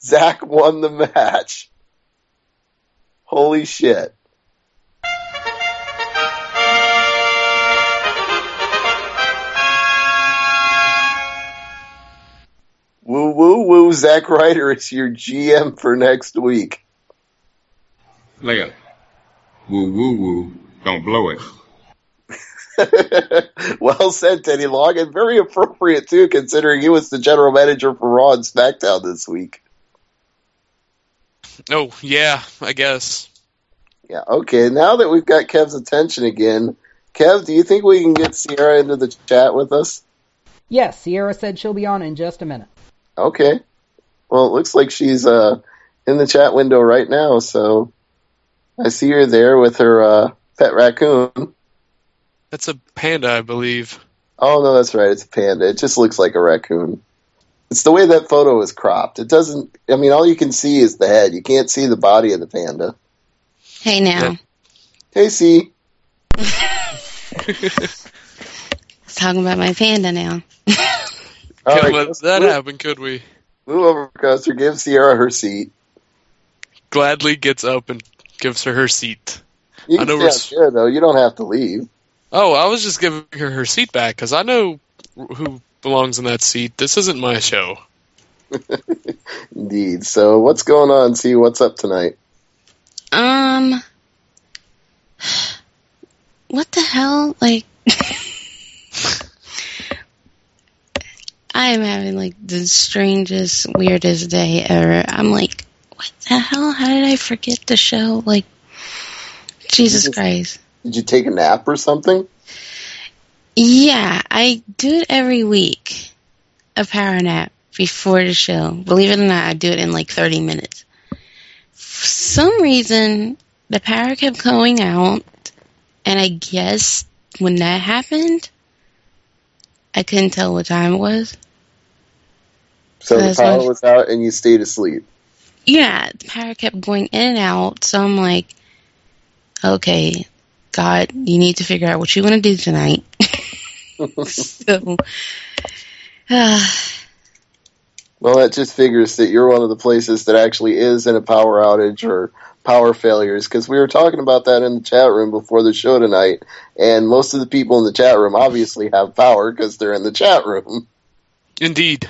Zack won the match. Holy shit. Woo, woo, woo. Zack Ryder is your GM for next week. Layup. Woo, woo, woo. Don't blow it. Well said, Teddy Long, and very appropriate, too, considering he was the general manager for Raw and SmackDown this week. Oh, yeah, I guess. Yeah, okay, now that we've got Kev's attention again, Kev, do you think we can get Sierra into the chat with us? Yes, Sierra said she'll be on in just a minute. Okay. Well, it looks like she's in the chat window right now, so I see her there with her pet raccoon. That's a panda, I believe. Oh, no, that's right. It's a panda. It just looks like a raccoon. It's the way that photo is cropped. It doesn't... I mean, all you can see is the head. You can't see the body of the panda. Hey, now. Yeah. Hey, C. Talking about my panda now. All Couldn't right, let that happen, could we? Move over, Custer. Give Sierra her seat. Gladly gets up and gives her seat. You can stay out there, though. You don't have to leave. Oh, I was just giving her seat back, because I know who belongs in that seat. This isn't my show. Indeed. So, what's going on, C? What's up tonight? What the hell? Like, I am having, like, the strangest, weirdest day ever. I'm like, what the hell? How did I forget the show? Like, Jesus Christ. Did you take a nap or something? Yeah, I do it every week. A power nap before the show. Believe it or not, I do it in like 30 minutes. For some reason, the power kept going out, and I guess when that happened, I couldn't tell what time it was. So the power was out and you stayed asleep? Yeah, the power kept going in and out, so I'm like, okay, God, you need to figure out what you want to do tonight. So, well, that just figures that you're one of the places that actually is in a power outage or power failures, because we were talking about that in the chat room before the show tonight, and most of the people in the chat room obviously have power because they're in the chat room. Indeed.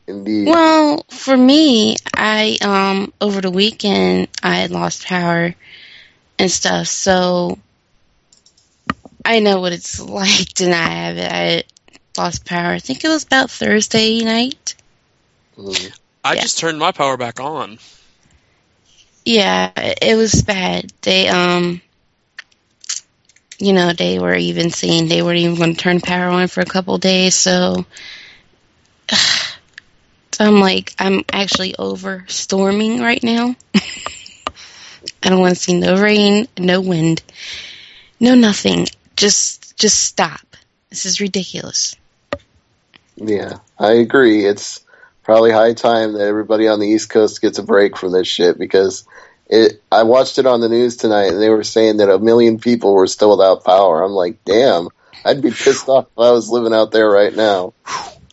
Well, for me, I over the weekend I had lost power and stuff, so I know what it's like to not have it. I lost power. I think it was about Thursday night. I just turned my power back on. Yeah, it was bad. They, they were even saying they weren't even going to turn power on for a couple days, so I'm like, I'm actually over storming right now. I don't want to see no rain, no wind, no nothing. Just stop. This is ridiculous. Yeah, I agree. It's probably high time that everybody on the East Coast gets a break from this shit, because I watched it on the news tonight and they were saying that 1 million people were still without power. I'm like, damn, I'd be pissed off if I was living out there right now.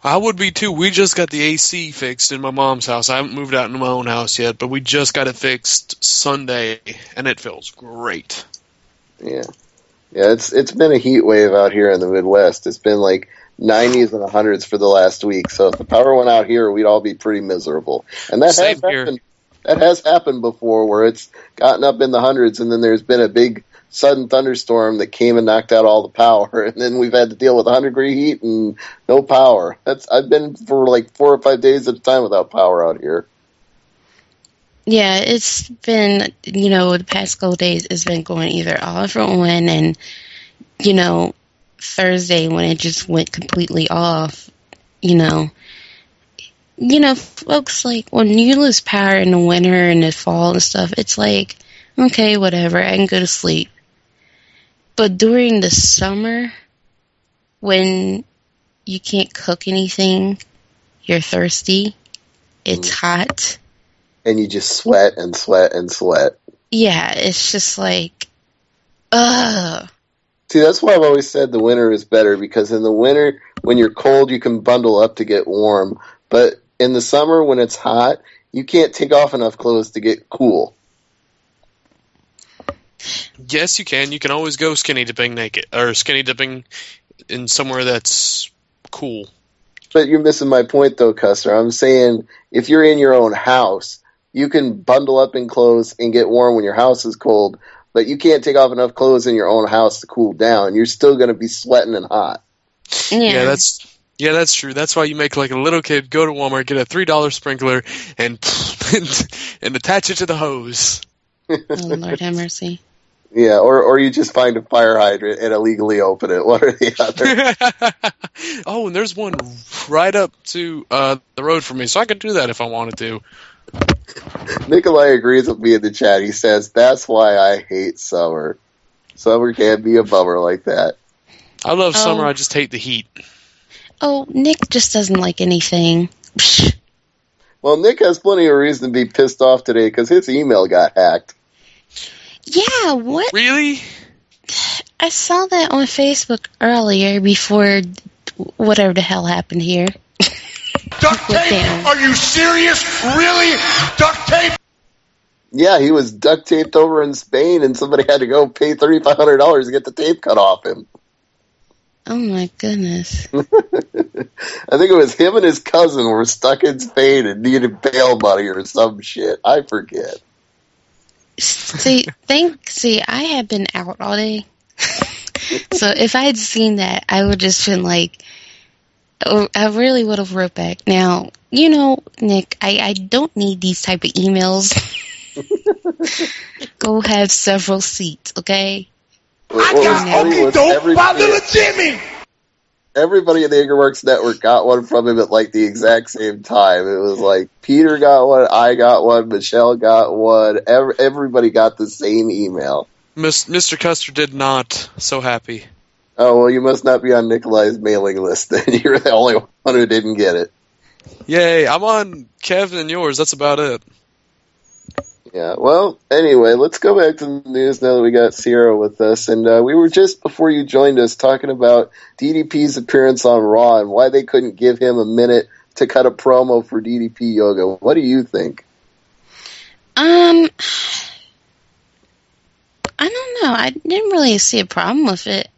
I would be too. We just got the AC fixed in my mom's house. I haven't moved out into my own house yet, but we just got it fixed Sunday, and it feels great. Yeah, it's been a heat wave out here in the Midwest. It's been like 90s and 100s for the last week. So if the power went out here, we'd all be pretty miserable. And that has happened. That has happened before, where it's gotten up in the hundreds, and then there's been a big sudden thunderstorm that came and knocked out all the power, and then we've had to deal with 100-degree heat and no power. I've been for like 4 or 5 days at a time without power out here. Yeah, it's been, the past couple days, it's been going either off or on, and, Thursday when it just went completely off, folks, like, when you lose power in the winter and the fall and stuff, it's like, okay, whatever, I can go to sleep. But during the summer, when you can't cook anything, you're thirsty, it's hot, and you just sweat and sweat and sweat. Yeah, it's just like, ugh. See, that's why I've always said the winter is better, because in the winter, when you're cold, you can bundle up to get warm. But in the summer, when it's hot, you can't take off enough clothes to get cool. Yes, you can. You can always go skinny dipping naked, or skinny dipping in somewhere that's cool. But you're missing my point, though, Custer. I'm saying if you're in your own house, you can bundle up in clothes and get warm when your house is cold, but you can't take off enough clothes in your own house to cool down. You're still going to be sweating and hot. Yeah, that's true. That's why you make like a little kid go to Walmart, get a $3 sprinkler, and attach it to the hose. Oh, Lord have mercy. Yeah, or you just find a fire hydrant and illegally open it, one or the other. Oh, and there's one right up to the road from me, so I could do that if I wanted to. Nikolai agrees with me in the chat. He says, that's why I hate summer. Summer can't be a bummer like that. I love summer, I just hate the heat. Oh, Nick just doesn't like anything. Well, Nick has plenty of reason to be pissed off today because his email got hacked. Yeah, what? Really? I saw that on Facebook earlier before whatever the hell happened here. Duct tape? Are you serious? Really? Duct tape? Yeah, he was duct taped over in Spain and somebody had to go pay $3,500 to get the tape cut off him. Oh my goodness. I think it was him and his cousin were stuck in Spain and needed bail money or some shit. I forget. See, I have been out all day. So if I had seen that, I would just been like, I really would have wrote back. Now, Nick, I don't need these type of emails. Go have several seats, okay? I got okey doke by little Jimmy! Everybody in the AngryMarks network got one from him at like the exact same time. It was like Peter got one, I got one, Michelle got one. Everybody got the same email. Mr. Custer did not. So happy. Oh, well, you must not be on Nikolai's mailing list then. You're the only one who didn't get it. Yay, I'm on Kevin and yours. That's about it. Yeah, well, anyway, let's go back to the news now that we got Sierra with us. And we were just, before you joined us, talking about DDP's appearance on Raw and why they couldn't give him a minute to cut a promo for DDP Yoga. What do you think? I don't know. I didn't really see a problem with it.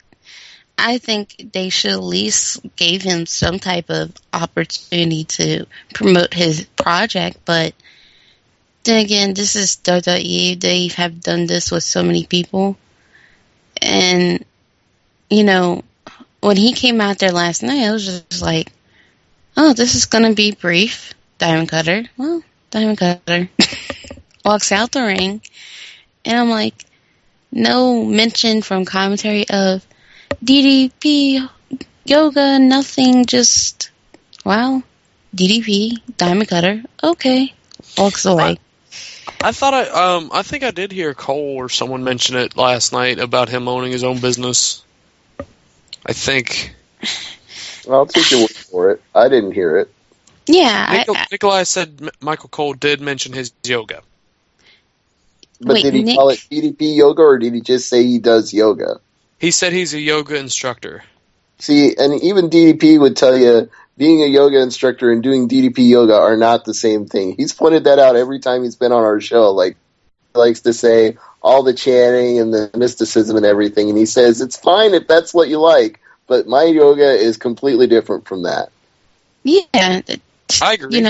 I think they should at least give him some type of opportunity to promote his project, but then again, this is WWE. They have done this with so many people. And, when he came out there last night, I was just like, oh, this is going to be brief. Diamond Cutter. Well, Diamond Cutter walks out the ring. And I'm like, no mention from commentary of DDP, yoga, nothing, just, wow, DDP, Diamond Cutter, okay. Walks away. I thought I think I did hear Cole or someone mention it last night about him owning his own business. I think. Well, I'll take your word for it. I didn't hear it. Yeah. Nikolai said Michael Cole did mention his yoga. But Wait, did he Nick, call it DDP Yoga or did he just say he does yoga? He said he's a yoga instructor. See, and even DDP would tell you being a yoga instructor and doing DDP yoga are not the same thing. He's pointed that out every time he's been on our show. Like, he likes to say all the chanting and the mysticism and everything, and he says, it's fine if that's what you like, but my yoga is completely different from that. Yeah. I agree.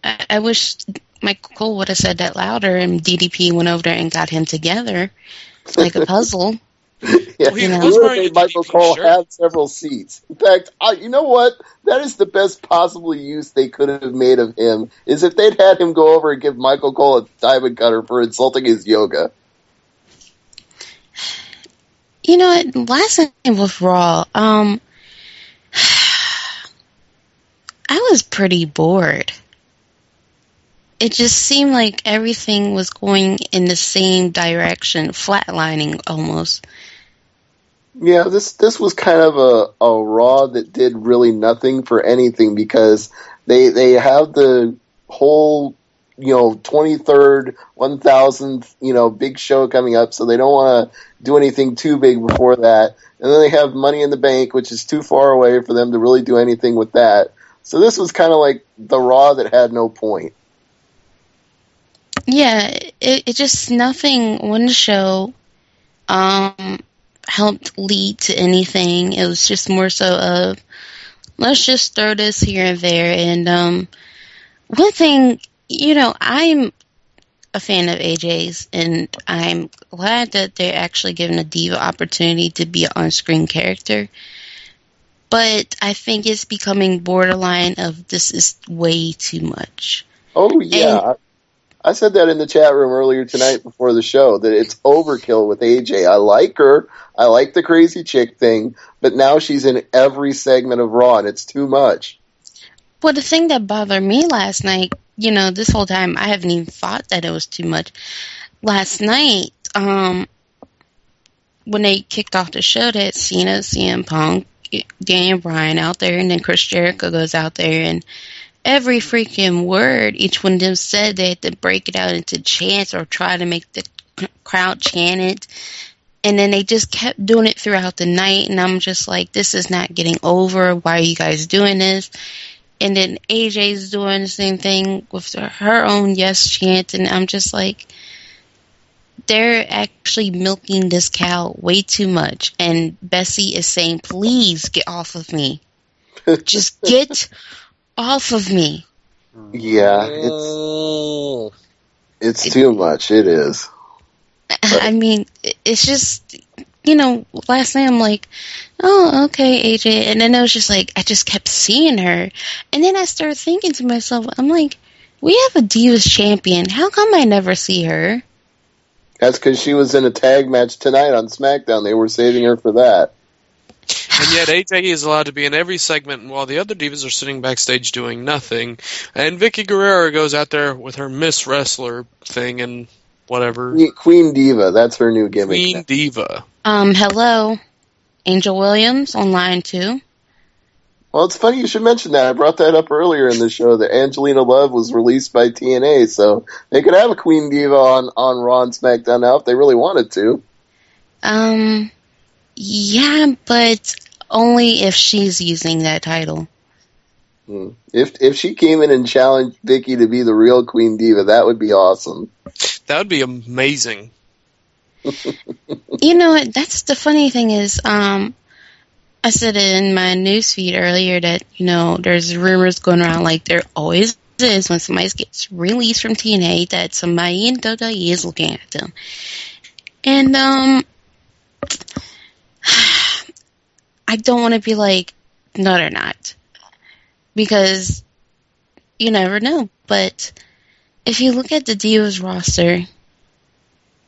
I wish Michael Cole would have said that louder and DDP went over there and got him together. like a puzzle. Yeah, He you was would wearing have a made Michael DDP Cole shirt. have several seats. In fact, you know what? That is the best possible use they could have made of him, is if they'd had him go over and give Michael Cole a diamond cutter for insulting his yoga. You know what? Last night with Raw, I was pretty bored. It just seemed like everything was going in the same direction, flatlining almost. Yeah, this was kind of a Raw that did really nothing for anything, because they have the whole 23rd, 1000th big show coming up, so they don't want to do anything too big before that. And then they have Money in the Bank, which is too far away for them to really do anything with that. So this was kind of like the Raw that had no point. Yeah, it just nothing on the show helped lead to anything. It was just more so of, let's just throw this here and there. And one thing, I'm a fan of AJ's, and I'm glad that they're actually giving a diva opportunity to be an on-screen character. But I think it's becoming borderline of, this is way too much. Oh, yeah. I said that in the chat room earlier tonight before the show, that it's overkill with AJ. I like her. I like the crazy chick thing, but now she's in every segment of Raw, and it's too much. Well, the thing that bothered me last night, this whole time, I haven't even thought that it was too much. Last night, when they kicked off the show, they had Cena, CM Punk, Daniel Bryan out there, and then Chris Jericho goes out there, and every freaking word each one of them said, they had to break it out into chants or try to make the crowd chant it. And then they just kept doing it throughout the night, and I'm just like, this is not getting over. Why are you guys doing this? And then AJ's doing the same thing with her own yes chant, and I'm just like, they're actually milking this cow way too much. And Bessie is saying, please get off of me. Just get off of me. Yeah, it's too much. It is. But I mean, it's just, last night I'm like, oh, okay, AJ. And then I was just like, I just kept seeing her. And then I started thinking to myself, I'm like, we have a Divas champion. How come I never see her? That's because she was in a tag match tonight on SmackDown. They were saving her for that. And yet AJ is allowed to be in every segment while the other divas are sitting backstage doing nothing. And Vicky Guerrero goes out there with her Miss Wrestler thing and whatever. Queen Diva, that's her new gimmick. Queen Diva. Hello. Angel Williams on line 2. Well, it's funny you should mention that. I brought that up earlier in the show, that Angelina Love was released by TNA, so they could have a Queen Diva on Raw and SmackDown now if they really wanted to. Yeah, but only if she's using that title. If she came in and challenged Vicky to be the real Queen Diva, that would be awesome. That would be amazing. You know what? That's the funny thing is, I said in my newsfeed earlier that, there's rumors going around like there always is when somebody gets released from TNA that somebody in WWE is looking at them. And, I don't want to be like, no, they're not. Because you never know. But if you look at the Divas roster,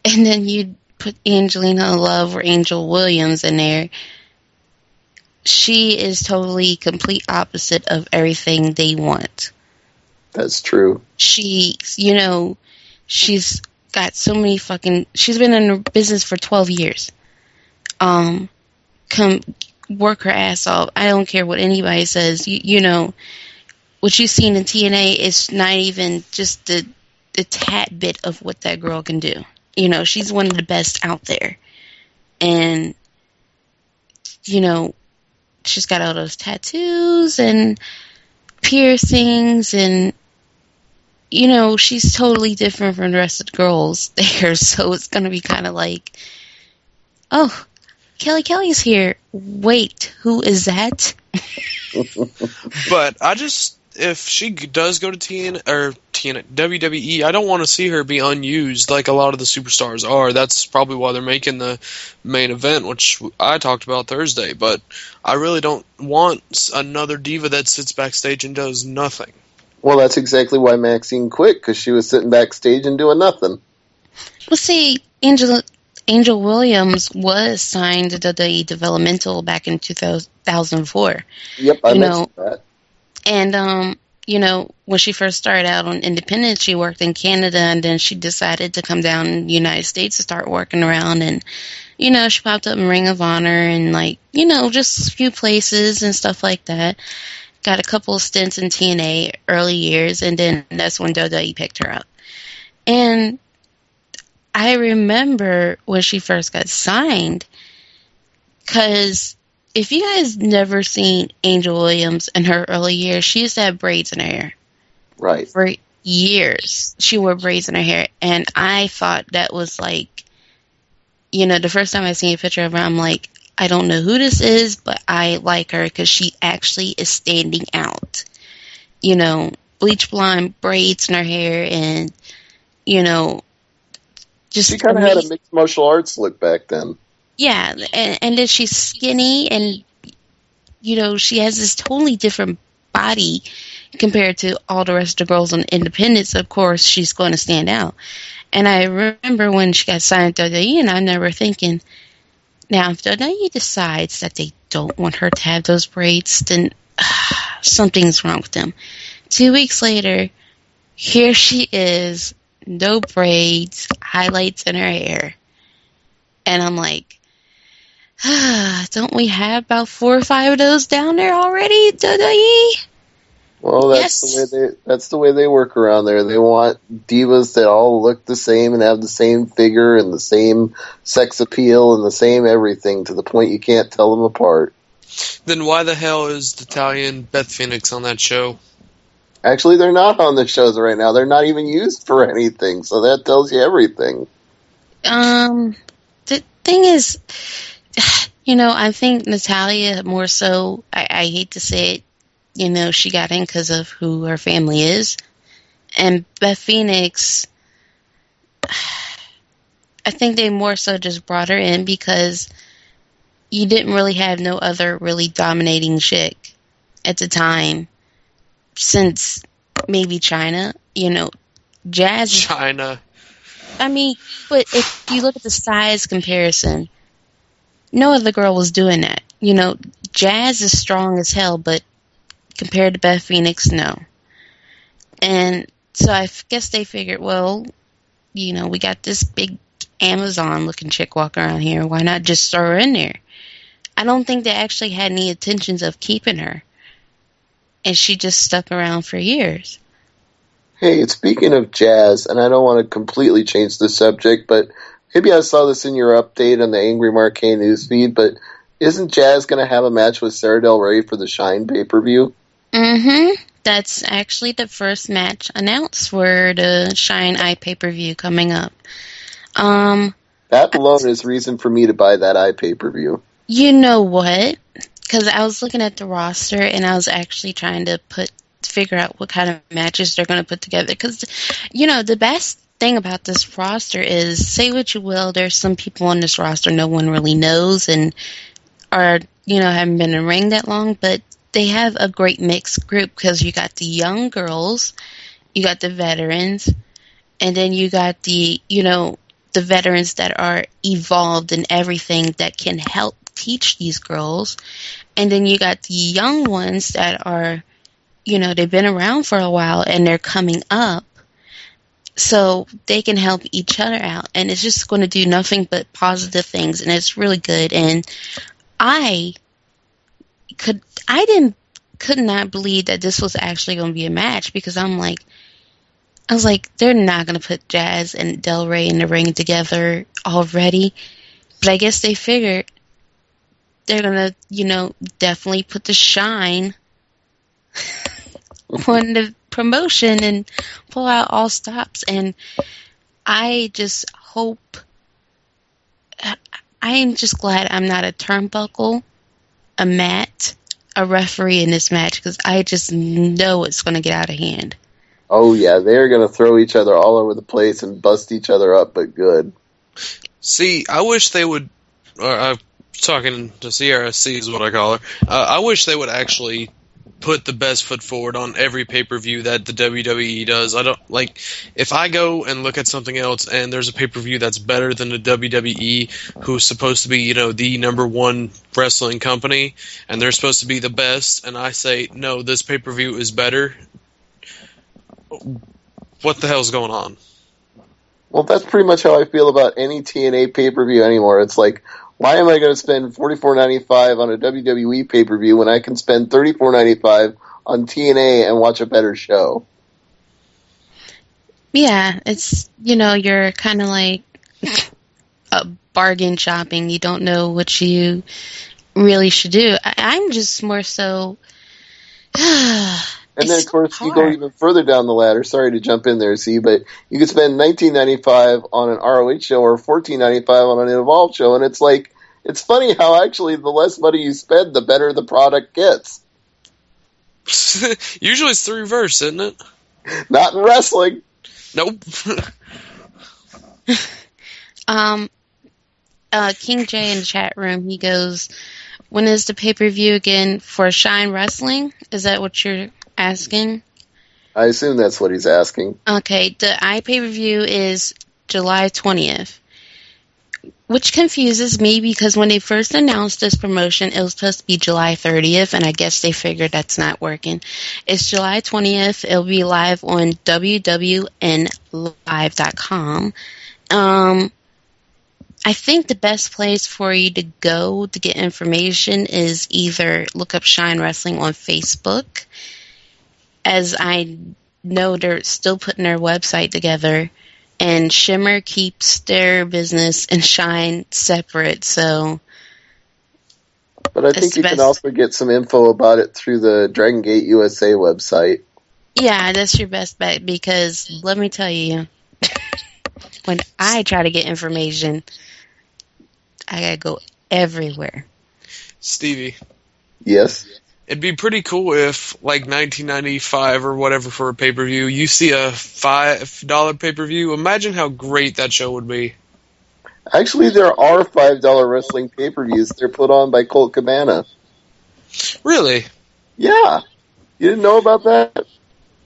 and then you put Angelina Love or Angel Williams in there, she is totally complete opposite of everything they want. That's true. She's got so many she's been in the business for 12 years. Come work her ass off. I don't care what anybody says. What you've seen in TNA is not even just the tad bit of what that girl can do. She's one of the best out there. And, she's got all those tattoos and piercings and, she's totally different from the rest of the girls there. So it's going to be kind of like, oh, Kelly's here. Wait, who is that? But if she does go to TNA or WWE, I don't want to see her be unused like a lot of the superstars are. That's probably why they're making the main event, which I talked about Thursday. But I really don't want another diva that sits backstage and does nothing. Well, that's exactly why Maxine quit, because she was sitting backstage and doing nothing. Well, see, Angel Williams was signed to WWE Developmental back in 2004. Yep, I mentioned that. And, when she first started out on Independent, she worked in Canada, and then she decided to come down in the United States to start working around. And, she popped up in Ring of Honor and, just a few places and stuff like that. Got a couple of stints in TNA early years, and then that's when WWE picked her up. And I remember when she first got signed, because if you guys never seen Angel Williams in her early years, she used to have braids in her hair. Right. For years, she wore braids in her hair, and I thought that was the first time I seen a picture of her, I'm like, I don't know who this is, but I like her because she actually is standing out. Bleach blonde braids in her hair, and, just... She kind of had a mixed martial arts look back then. Yeah, and then she's skinny, and, she has this totally different body compared to all the rest of the girls on Independence. Of course, she's going to stand out. And I remember when she got signed to WWE, and I remember thinking, now, if WWE decides that they don't want her to have those braids, then something's wrong with them. 2 weeks later, here she is, no braids, highlights in her hair. And I'm like, don't we have about 4 or 5 of those down there already, WWE? Well, that's the way they work around there. They want divas that all look the same and have the same figure and the same sex appeal and the same everything, to the point you can't tell them apart. Then why the hell is the Italian Beth Phoenix on that show? Actually, they're not on the shows right now. They're not even used for anything, so that tells you everything. The thing is, I think Natalia more so, I hate to say it, she got in because of who her family is. And Beth Phoenix, I think they more so just brought her in because you didn't really have no other really dominating chick at the time since maybe China. Jazz. China. I mean, but if you look at the size comparison, no other girl was doing that. Jazz is strong as hell, but compared to Beth Phoenix, no. And so I guess they figured, well, we got this big Amazon-looking chick walking around here. Why not just throw her in there? I don't think they actually had any intentions of keeping her. And she just stuck around for years. Hey, speaking of Jazz, and I don't want to completely change the subject, but maybe I saw this in your update on the Angry Mark K newsfeed, but isn't Jazz going to have a match with Sarah Del Rey for the Shine pay-per-view? Mm-hmm. That's actually the first match announced for the Shine Eye pay-per-view coming up. That alone is reason for me to buy that Eye pay-per-view. You know what? Because I was looking at the roster, and I was actually trying to figure out what kind of matches they're going to put together. Because, the best thing about this roster is, say what you will, there's some people on this roster no one really knows and are, haven't been in the ring that long, but they have a great mixed group because you got the young girls, you got the veterans, and then you got the veterans that are evolved in everything that can help teach these girls. And then you got the young ones that are, they've been around for a while and they're coming up. So they can help each other out. And it's just going to do nothing but positive things. And it's really good. And I could not believe that this was actually going to be a match, because I was like, they're not going to put Jazz and Del Rey in the ring together already. But I guess they figured they're going to, definitely put the shine on the promotion and pull out all stops. And I just hope, I am just glad I'm not a turnbuckle, a mat, a referee in this match, because I just know it's going to get out of hand. Oh, yeah, they're going to throw each other all over the place and bust each other up, but good. See, I wish they would... talking to Sierra, C is what I call her. I wish they would actually put the best foot forward on every pay-per-view that the WWE does. I don't like if I go and look at something else and there's a pay-per-view that's better than the WWE, who's supposed to be, the number one wrestling company, and they're supposed to be the best, and I say, no, this pay-per-view is better. What the hell's going on? Well, that's pretty much how I feel about any TNA pay-per-view anymore. It's like, why am I going to spend $44.95 on a WWE pay-per-view when I can spend $34.95 on TNA and watch a better show? Yeah, it's, you're kind of like bargain shopping. You don't know what you really should do. I'm just more so... And then, of course, you go even further down the ladder. Sorry to jump in there, see, but you could spend $19.95 on an ROH show or $14.95 on an Evolve show, and it's like, it's funny how actually the less money you spend, the better the product gets. Usually it's the reverse, isn't it? Not in wrestling. Nope. King J in the chat room, he goes, when is the pay-per-view again for Shine Wrestling? Is that what you're asking? I assume that's what he's asking. Okay, the pay-per-view is July 20th. Which confuses me because when they first announced this promotion, it was supposed to be July 30th, and I guess they figured that's not working. It's July 20th. It'll be live on www.live.com. I think the best place for you to go to get information is either look up Shine Wrestling on Facebook, as I know they're still putting their website together. And Shimmer keeps their business and Shine separate, so... But I think you can also get some info about it through the Dragon Gate USA website. Yeah, that's your best bet, because let me tell you, when I try to get information, I gotta go everywhere. Stevie. Yes? It'd be pretty cool if, like, $19.95 or whatever for a pay-per-view, you see a $5 pay-per-view. Imagine how great that show would be. Actually, there are $5 wrestling pay-per-views. They're put on by Colt Cabana. Really? Yeah. You didn't know about that?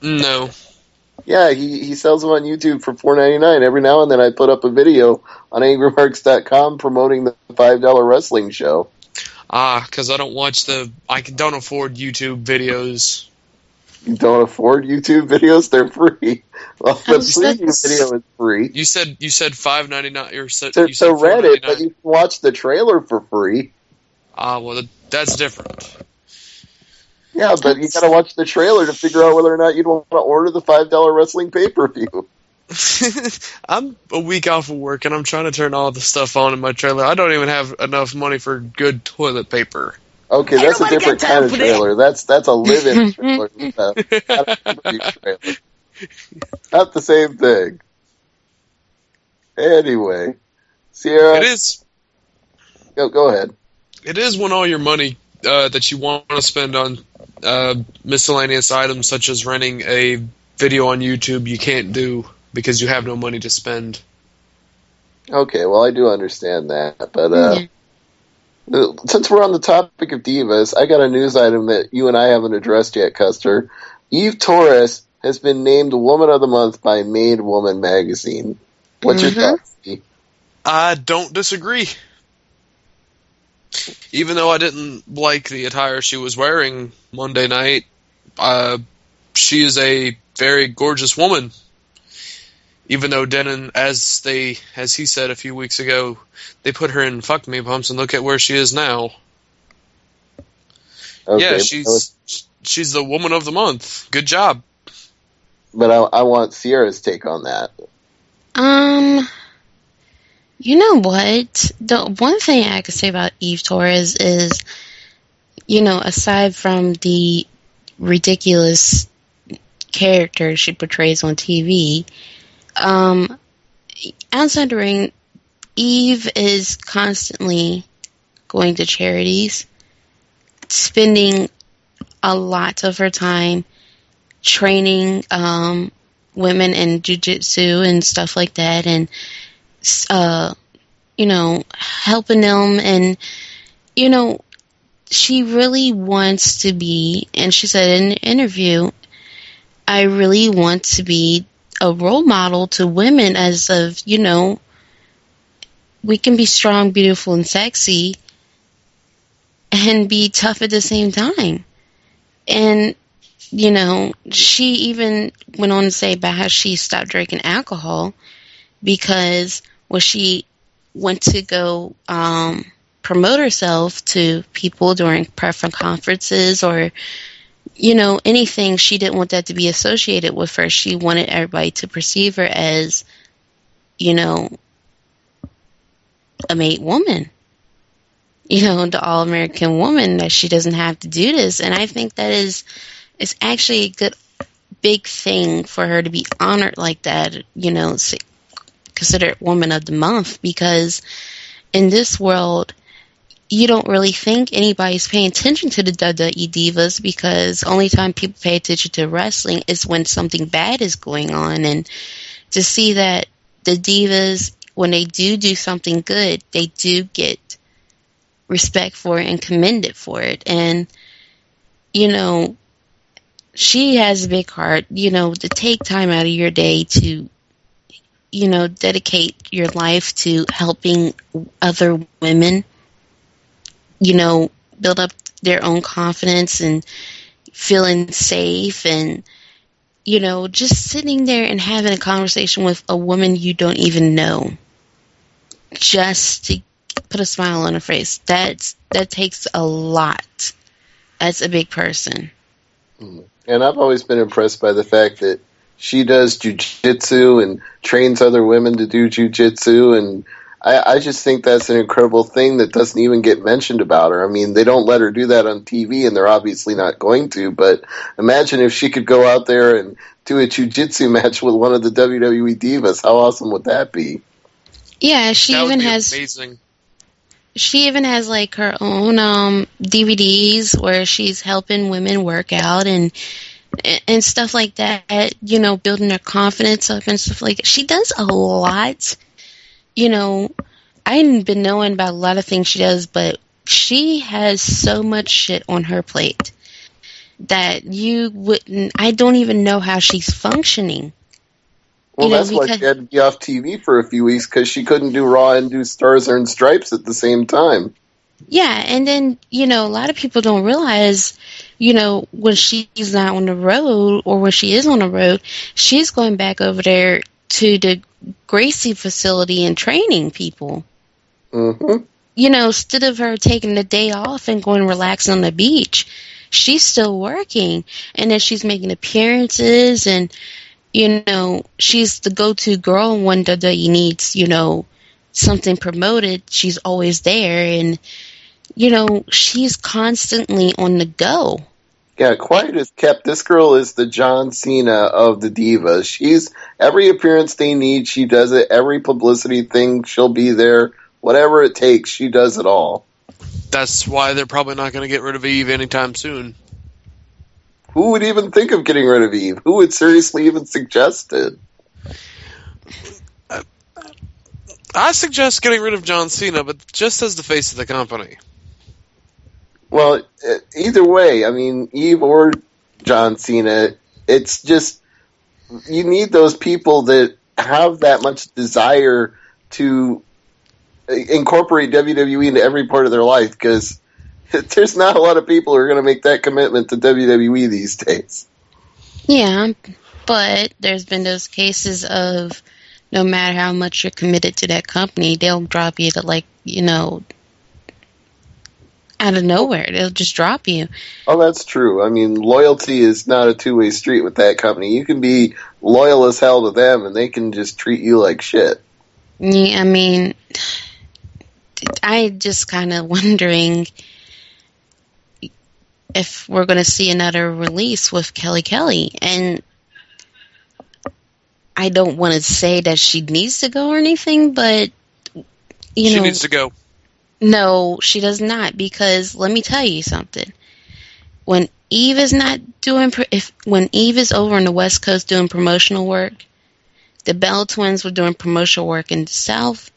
No. Yeah, he sells them on YouTube for $4.99. Every now and then I put up a video on AngryMarks.com promoting the $5 wrestling show. Because I don't afford YouTube videos. You don't afford YouTube videos? They're free. Well, the preview video is free. You said $5.99. To rent it, but you can watch the trailer for free. Well, that's different. Yeah, but you gotta watch the trailer to figure out whether or not you'd want to order the $5 wrestling pay-per-view. I'm a week off of work and I'm trying to turn all the stuff on in my trailer. I don't even have enough money for good toilet paper. Okay, that's a different kind of trailer. That's a live-in trailer. Not a trailer. Not the same thing. Anyway, Sierra. It is. Go ahead. It is when all your money that you want to spend on miscellaneous items such as renting a video on YouTube you can't do because you have no money to spend. Okay, well, I do understand that, but since we're on the topic of divas, I got a news item that you and I haven't addressed yet, Custer. Eve Torres has been named Woman of the Month by Made Woman magazine. What's your thoughts, Steve? I don't disagree. Even though I didn't like the attire she was wearing Monday night, she is a very gorgeous woman. Even though Denon, as he said a few weeks ago, they put her in fuck me pumps, and look at where she is now. Okay, yeah, she's the woman of the month. Good job. But I want Sierra's take on that. You know what? The one thing I could say about Eve Torres is, aside from the ridiculous character she portrays on TV, outside the ring, Eve is constantly going to charities, spending a lot of her time training women in jiu-jitsu and stuff like that, and helping them, and she really wants to be, and she said in an interview, I really want to be a role model to women as of, we can be strong, beautiful, and sexy and be tough at the same time. And, she even went on to say about how she stopped drinking alcohol because when she went to go promote herself to people during press conferences or, anything, she didn't want that to be associated with her. She wanted everybody to perceive her as, a made woman. The all-American woman, that she doesn't have to do this. And I think that is actually a good, big thing for her to be honored like that, considered Woman of the Month, because in this world, you don't really think anybody's paying attention to the WWE divas, because only time people pay attention to wrestling is when something bad is going on. And to see that the divas, when they do something good, they do get respect for it and commended for it. And, she has a big heart, to take time out of your day to, dedicate your life to helping other women, build up their own confidence and feeling safe, and, just sitting there and having a conversation with a woman you don't even know, just to put a smile on her face. That takes a lot. That's a big person. And I've always been impressed by the fact that she does jiu-jitsu and trains other women to do jiu-jitsu, and I just think that's an incredible thing that doesn't even get mentioned about her. I mean, they don't let her do that on TV, and they're obviously not going to, but imagine if she could go out there and do a jiu-jitsu match with one of the WWE divas. How awesome would that be? Yeah, she even has like her own DVDs where she's helping women work out and stuff like that, building their confidence up and stuff like that. She does a lot. I hadn't been knowing about a lot of things she does, but she has so much shit on her plate that I don't even know how she's functioning. Well, that's why she had to be off TV for a few weeks, because she couldn't do Raw and do Stars and Stripes at the same time. Yeah, and then, a lot of people don't realize, when she's not on the road, or when she is on the road, she's going back over there to the Gracie facility and training people. Mm-hmm. Instead of her taking the day off and going relax on the beach, she's still working. And then she's making appearances, and she's the go-to girl when WWE needs, something promoted. She's always there, and, she's constantly on the go. Yeah, quiet as kept. This girl is the John Cena of the divas. She's every appearance they need, she does it. Every publicity thing, she'll be there. Whatever it takes, she does it all. That's why they're probably not going to get rid of Eve anytime soon. Who would even think of getting rid of Eve? Who would seriously even suggest it? I suggest getting rid of John Cena, but just as the face of the company. Well, either way, I mean, Eve or John Cena, it's just, you need those people that have that much desire to incorporate WWE into every part of their life, because there's not a lot of people who are going to make that commitment to WWE these days. Yeah, but there's been those cases of no matter how much you're committed to that company, they'll drop you to, out of nowhere. They'll just drop you. Oh, that's true. I mean, loyalty is not a two-way street with that company. You can be loyal as hell to them, and they can just treat you like shit. Yeah, I mean, I just kind of wondering if we're going to see another release with Kelly. And I don't want to say that she needs to go or anything, but, she needs to go. No, she does not, because let me tell you something. When Eve is not doing when Eve is over on the West Coast doing promotional work, the Bell Twins were doing promotional work in the South.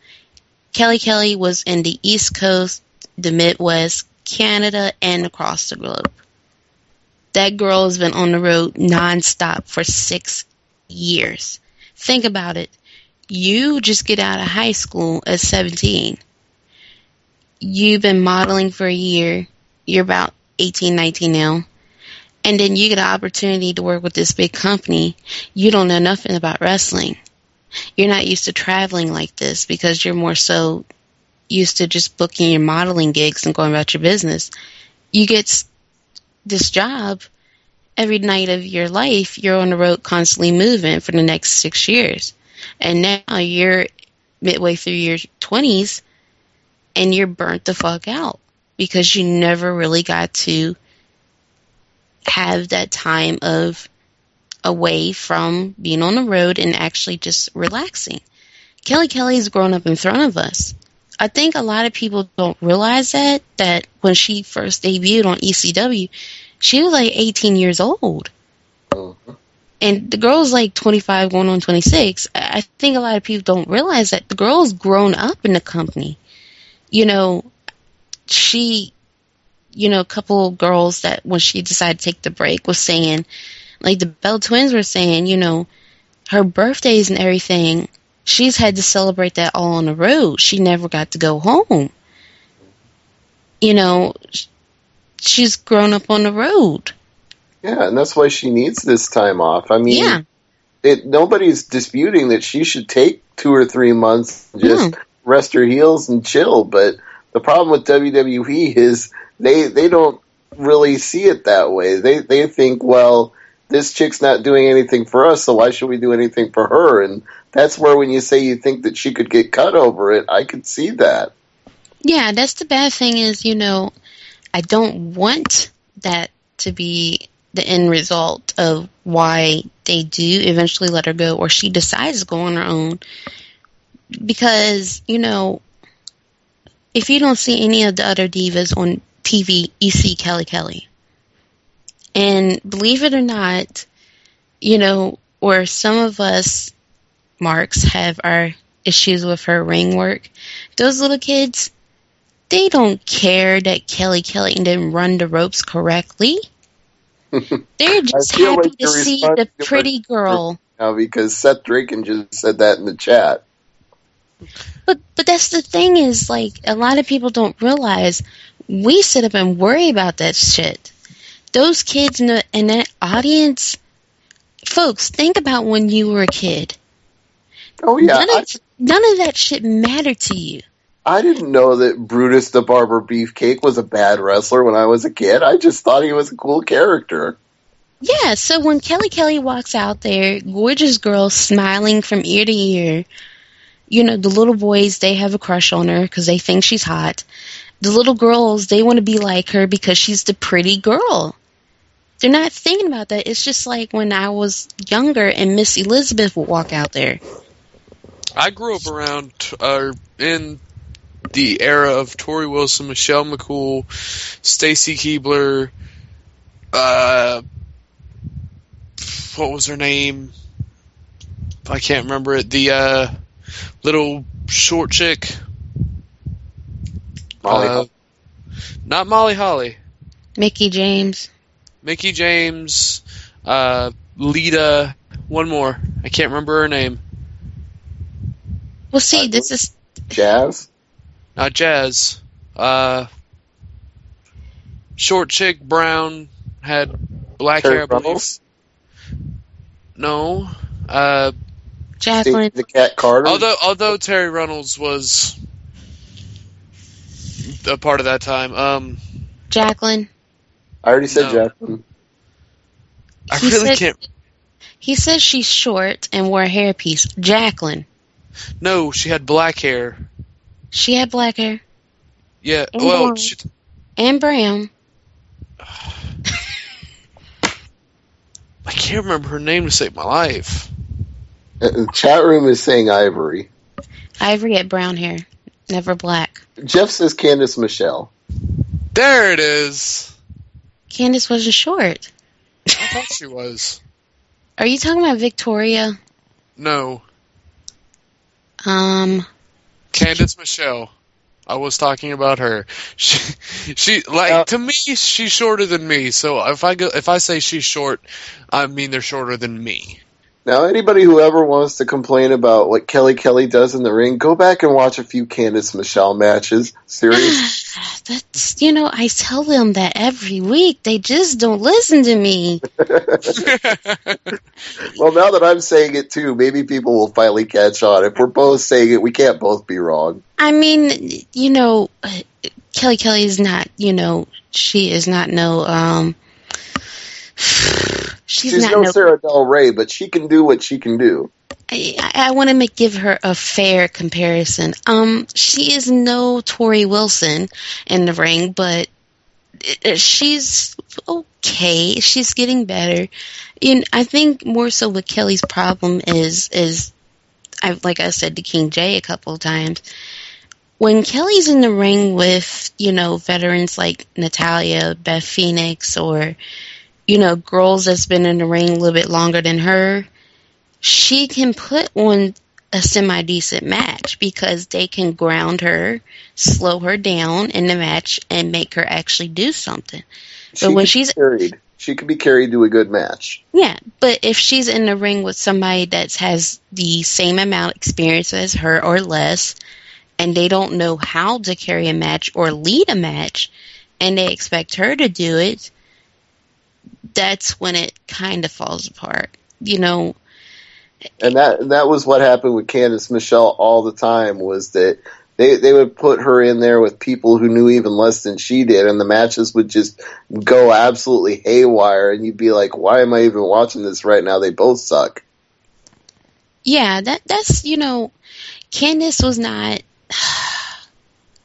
Kelly was in the East Coast, the Midwest, Canada, and across the globe. That girl has been on the road nonstop for 6 years. Think about it. You just get out of high school at 17. You've been modeling for a year. You're about 18, 19 now. And then you get an opportunity to work with this big company. You don't know nothing about wrestling. You're not used to traveling like this because you're more so used to just booking your modeling gigs and going about your business. You get this job every night of your life. You're on the road constantly moving for the next 6 years. And now you're midway through your 20s and you're burnt the fuck out because you never really got to have that time of away from being on the road and actually just relaxing. Kelly's grown up in front of us. I think a lot of people don't realize that when she first debuted on ECW, she was like 18 years old. Mm-hmm. And the girl's like 25 going on 26. I think a lot of people don't realize that the girl's grown up in the company. You know, a couple girls that when she decided to take the break was saying, like the Bell Twins were saying, you know, her birthdays and everything, she's had to celebrate that all on the road. She never got to go home. You know, she's grown up on the road. Yeah, and that's why she needs this time off. I mean, nobody's disputing that she should take 2 or 3 months and just rest her heels and chill. But the problem with WWE is they don't really see it that way. They think, well, this chick's not doing anything for us, so why should we do anything for her? And that's where when you say you think that she could get cut over it, I could see that. Yeah, that's the bad thing is, you know, I don't want that to be the end result of why they do eventually let her go or she decides to go on her own. Because, you know, if you don't see any of the other divas on TV, you see Kelly. And believe it or not, you know, where some of us marks have our issues with her ring work, those little kids, they don't care that Kelly didn't run the ropes correctly. They're just happy to see the pretty girl. Now because Seth Draken just said that in the chat. But that's the thing is, like, a lot of people don't realize we sit up and worry about that shit. Those kids in that audience, folks, think about when you were a kid. Oh, yeah. None of that shit mattered to you. I didn't know that Brutus the Barber Beefcake was a bad wrestler when I was a kid. I just thought he was a cool character. Yeah, so when Kelly walks out there, gorgeous girl smiling from ear to ear, you know, the little boys, they have a crush on her because they think she's hot. The little girls, they want to be like her because she's the pretty girl. They're not thinking about that. It's just like when I was younger and Miss Elizabeth would walk out there. I grew up around in the era of Tori Wilson, Michelle McCool, Stacy Keibler, what was her name? I can't remember it. The little short chick. Molly not Molly Holly. Mickey James. Lita. One more. I can't remember her name. Well, see, this is... Jazz? Not Jazz. Short chick, brown, had black hair, I believe. No. Jacqueline. The Cat Carter? Although Terry Reynolds was a part of that time. Jacqueline. I already said Jacqueline. Can't. He says she's short and wore a hairpiece. Jacqueline. No, she had black hair. She had black hair. Yeah, and well... and brown. I can't remember her name to save my life. The chat room is saying Ivory. Ivory had brown hair, never black. Jeff says Candice Michelle. There it is. Candace wasn't short. I thought she was. Are you talking about Victoria? No. Candace Michelle. I was talking about her. She to me, she's shorter than me. So if I say she's short, I mean they're shorter than me. Now, anybody who ever wants to complain about what Kelly does in the ring, go back and watch a few Candice Michelle matches. Seriously. That's, I tell them that every week. They just don't listen to me. Well, now that I'm saying it too, maybe people will finally catch on. If we're both saying it, we can't both be wrong. I mean, Kelly is not, she is not no, She's not no Sarah Del Rey, but she can do what she can do. I want to give her a fair comparison. She is no Tori Wilson in the ring, but she's okay. She's getting better. I think more so what Kelly's problem is like I said to King J a couple of times, when Kelly's in the ring with, veterans like Natalya, Beth Phoenix, or girls that's been in the ring a little bit longer than her, she can put on a semi-decent match because they can ground her, slow her down in the match, and make her actually do something. But when she could be carried to a good match. Yeah, but if she's in the ring with somebody that has the same amount of experience as her or less, and they don't know how to carry a match or lead a match, and they expect her to do it, that's when it kind of falls apart, And that was what happened with Candice Michelle all the time, was that they would put her in there with people who knew even less than she did, and the matches would just go absolutely haywire, and you'd be like, why am I even watching this right now? They both suck. Yeah, that's, Candice was not...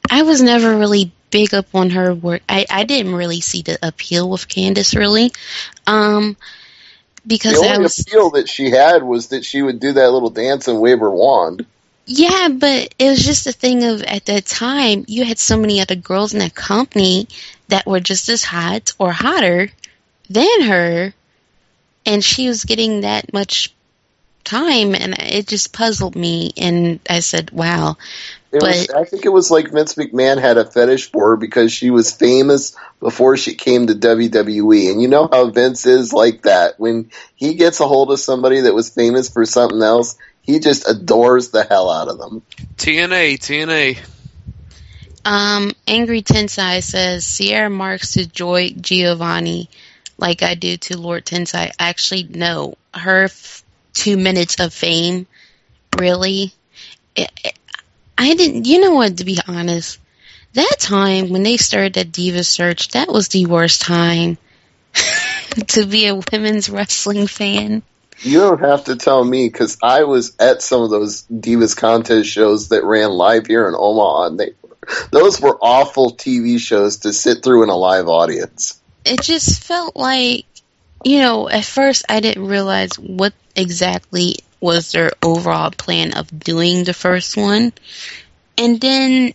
I was never really big up on her work. I didn't really see the appeal with Candice, really. Because the only appeal that she had was that she would do that little dance and wave her wand. Yeah, but it was just a thing of, at that time, you had so many other girls in that company that were just as hot or hotter than her, and she was getting that much time, and it just puzzled me, and I said, wow. I think it was like Vince McMahon had a fetish for her because she was famous before she came to WWE. And you know how Vince is like that. When he gets a hold of somebody that was famous for something else, he just adores the hell out of them. TNA. Angry Tensai says, Sierra Marks to Joy Giovanni like I do to Lord Tensai. Actually, no. Her 2 minutes of fame, really? I didn't, to be honest, that time when they started that Diva Search, that was the worst time to be a women's wrestling fan. You don't have to tell me, because I was at some of those Divas contest shows that ran live here in Omaha, and those were awful TV shows to sit through in a live audience. It just felt like, at first I didn't realize what exactly was their overall plan of doing the first one. And then,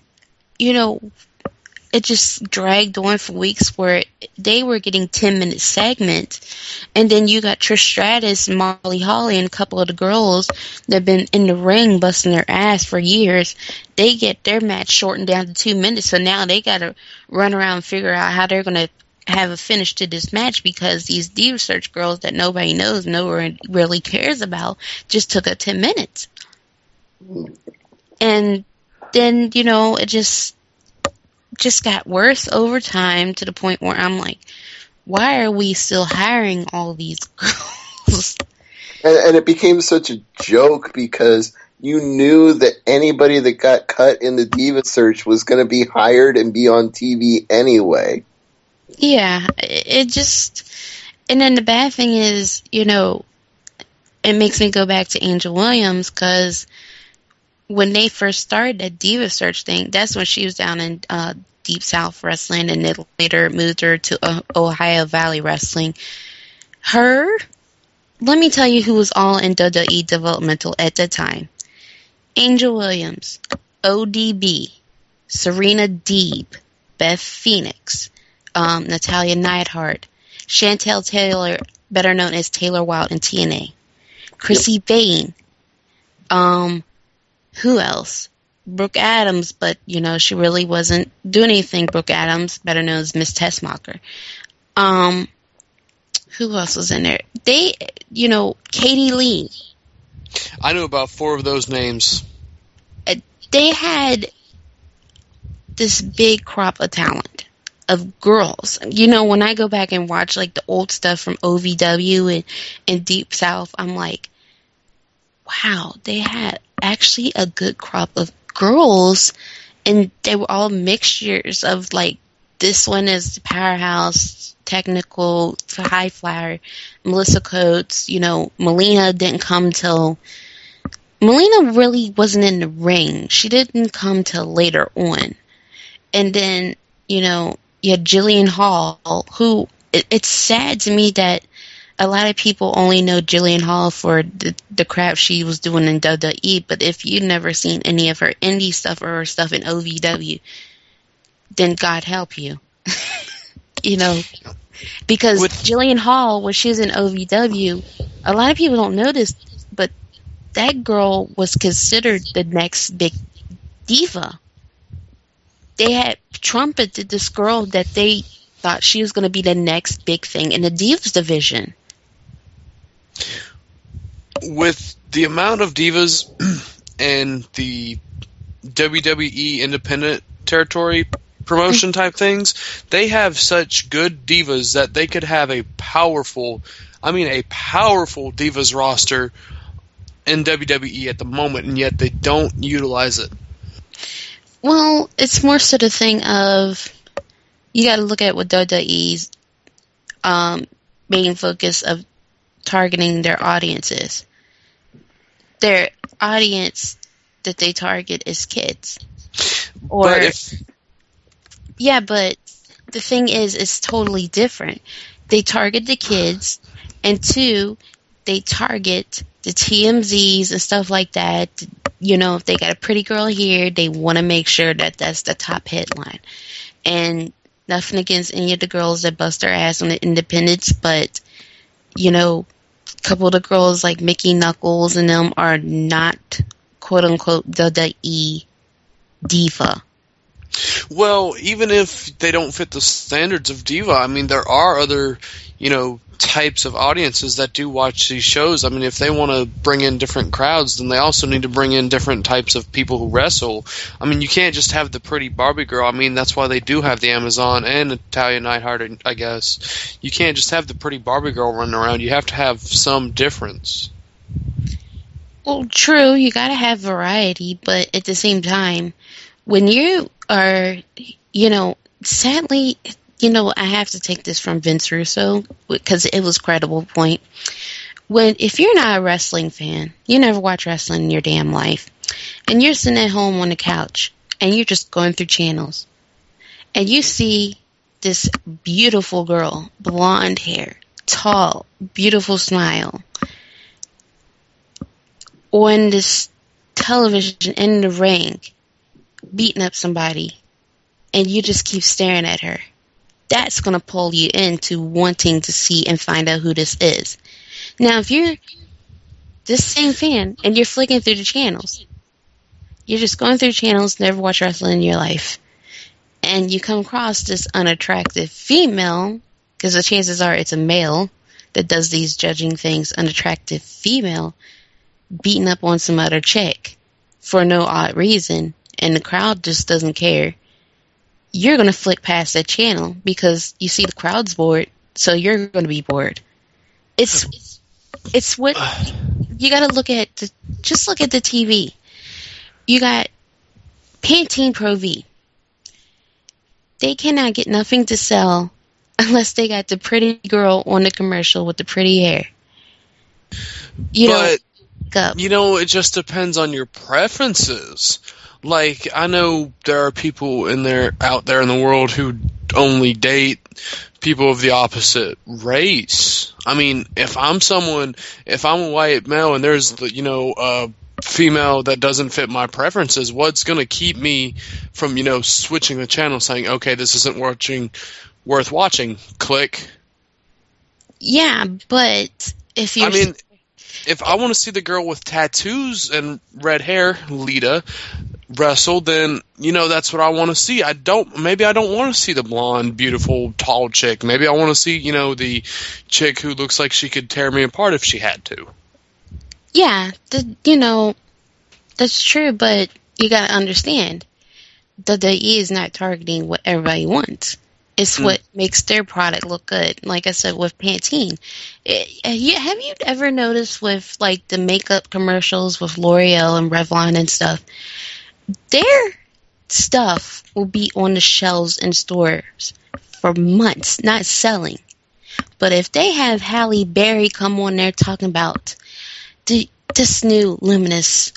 it just dragged on for weeks where they were getting 10-minute segments. And then you got Trish Stratus, Molly Holly, and a couple of the girls that have been in the ring busting their ass for years. They get their match shortened down to 2 minutes. So now they got to run around and figure out how they're going to have a finish to this match, because these Diva Search girls that nobody knows, nobody really cares about, just took up 10 minutes. And then, it just got worse over time, to the point where I'm like, why are we still hiring all these girls? And it became such a joke, because you knew that anybody that got cut in the Diva Search was going to be hired and be on TV anyway. Yeah, it just... And then the bad thing is, it makes me go back to Angel Williams, because when they first started that Diva Search thing, that's when she was down in Deep South Wrestling, and then later moved her to Ohio Valley Wrestling. Let me tell you who was all in WWE developmental at that time. Angel Williams, ODB, Serena Deeb, Beth Phoenix, Natalia Neidhart, Chantel Taylor, better known as Taylor Wilde in TNA, Chrissy Vane, who else? Brooke Adams, but, she really wasn't doing anything. Brooke Adams, better known as Miss Tessmacher. Who else was in there? Katie Lee. I knew about 4 of those names. They had this big crop of talent of girls. When I go back and watch like the old stuff from OVW and Deep South, I'm like, wow, they had actually a good crop of girls, and they were all mixtures of like, this one is powerhouse, technical, high flyer, Melissa Coates, Melina didn't come till, Melina really wasn't in the ring. She didn't come till later on. And then, you had Jillian Hall, who, it's sad to me that a lot of people only know Jillian Hall for the crap she was doing in WWE, but if you've never seen any of her indie stuff or her stuff in OVW, then God help you. Because Jillian Hall, when she was in OVW, a lot of people don't know this, but that girl was considered the next big diva. They had trumpeted this girl that they thought she was going to be the next big thing in the Divas division. With the amount of divas and the WWE independent territory promotion type things, they have such good divas that they could have a powerful divas roster in WWE at the moment, and yet they don't utilize it. Well, it's more so the thing of, you got to look at what WWE's main focus of targeting their audience is. Their audience that they target is kids. But the thing is, it's totally different. They target the kids, and 2, they target the TMZs and stuff like that. If they got a pretty girl here, they want to make sure that that's the top headline. And nothing against any of the girls that bust their ass on the independents, but, a couple of the girls like Mickey Knuckles and them are not, quote-unquote, the E diva. Well, even if they don't fit the standards of diva, there are other, types of audiences that do watch these shows. If they want to bring in different crowds, then they also need to bring in different types of people who wrestle. You can't just have the pretty Barbie girl. That's why they do have the Amazon and Natalia Neidhart, I guess. You can't just have the pretty Barbie girl running around. You have to have some difference. Well, true, you gotta have variety, but at the same time, when you are, sadly, I have to take this from Vince Russo because it was a credible point. If you're not a wrestling fan, you never watch wrestling in your damn life, and you're sitting at home on the couch and you're just going through channels, and you see this beautiful girl, blonde hair, tall, beautiful smile, on this television in the ring, beating up somebody, and you just keep staring at her, that's going to pull you into wanting to see and find out who this is. Now, if you're this same fan and you're flicking through the channels, you're just going through channels, never watch wrestling in your life, and you come across this unattractive female, because the chances are it's a male that does these judging things, unattractive female, beating up on some other chick for no odd reason, and the crowd just doesn't care, you're going to flick past that channel because you see the crowd's bored, so you're going to be bored. It's what you got to look at. Just look at the TV. You got Pantene Pro V. They cannot get nothing to sell unless they got the pretty girl on the commercial with the pretty hair. It just depends on your preferences. Like, I know there are people out there in the world who only date people of the opposite race. If I'm a white male and there's a female that doesn't fit my preferences, what's going to keep me from, switching the channel, saying, okay, this isn't worth watching. Click. Yeah, but if you're... I mean, if I want to see the girl with tattoos and red hair, Lita, wrestle, then, that's what I want to see. Maybe I don't want to see the blonde, beautiful, tall chick. Maybe I want to see, the chick who looks like she could tear me apart if she had to. Yeah, that's true, but you gotta understand, WWE is not targeting what everybody wants. It's what makes their product look good. Like I said, with Pantene. Have you ever noticed with, like, the makeup commercials with L'Oreal and Revlon and stuff, their stuff will be on the shelves in stores for months, not selling. But if they have Halle Berry come on there talking about this new luminous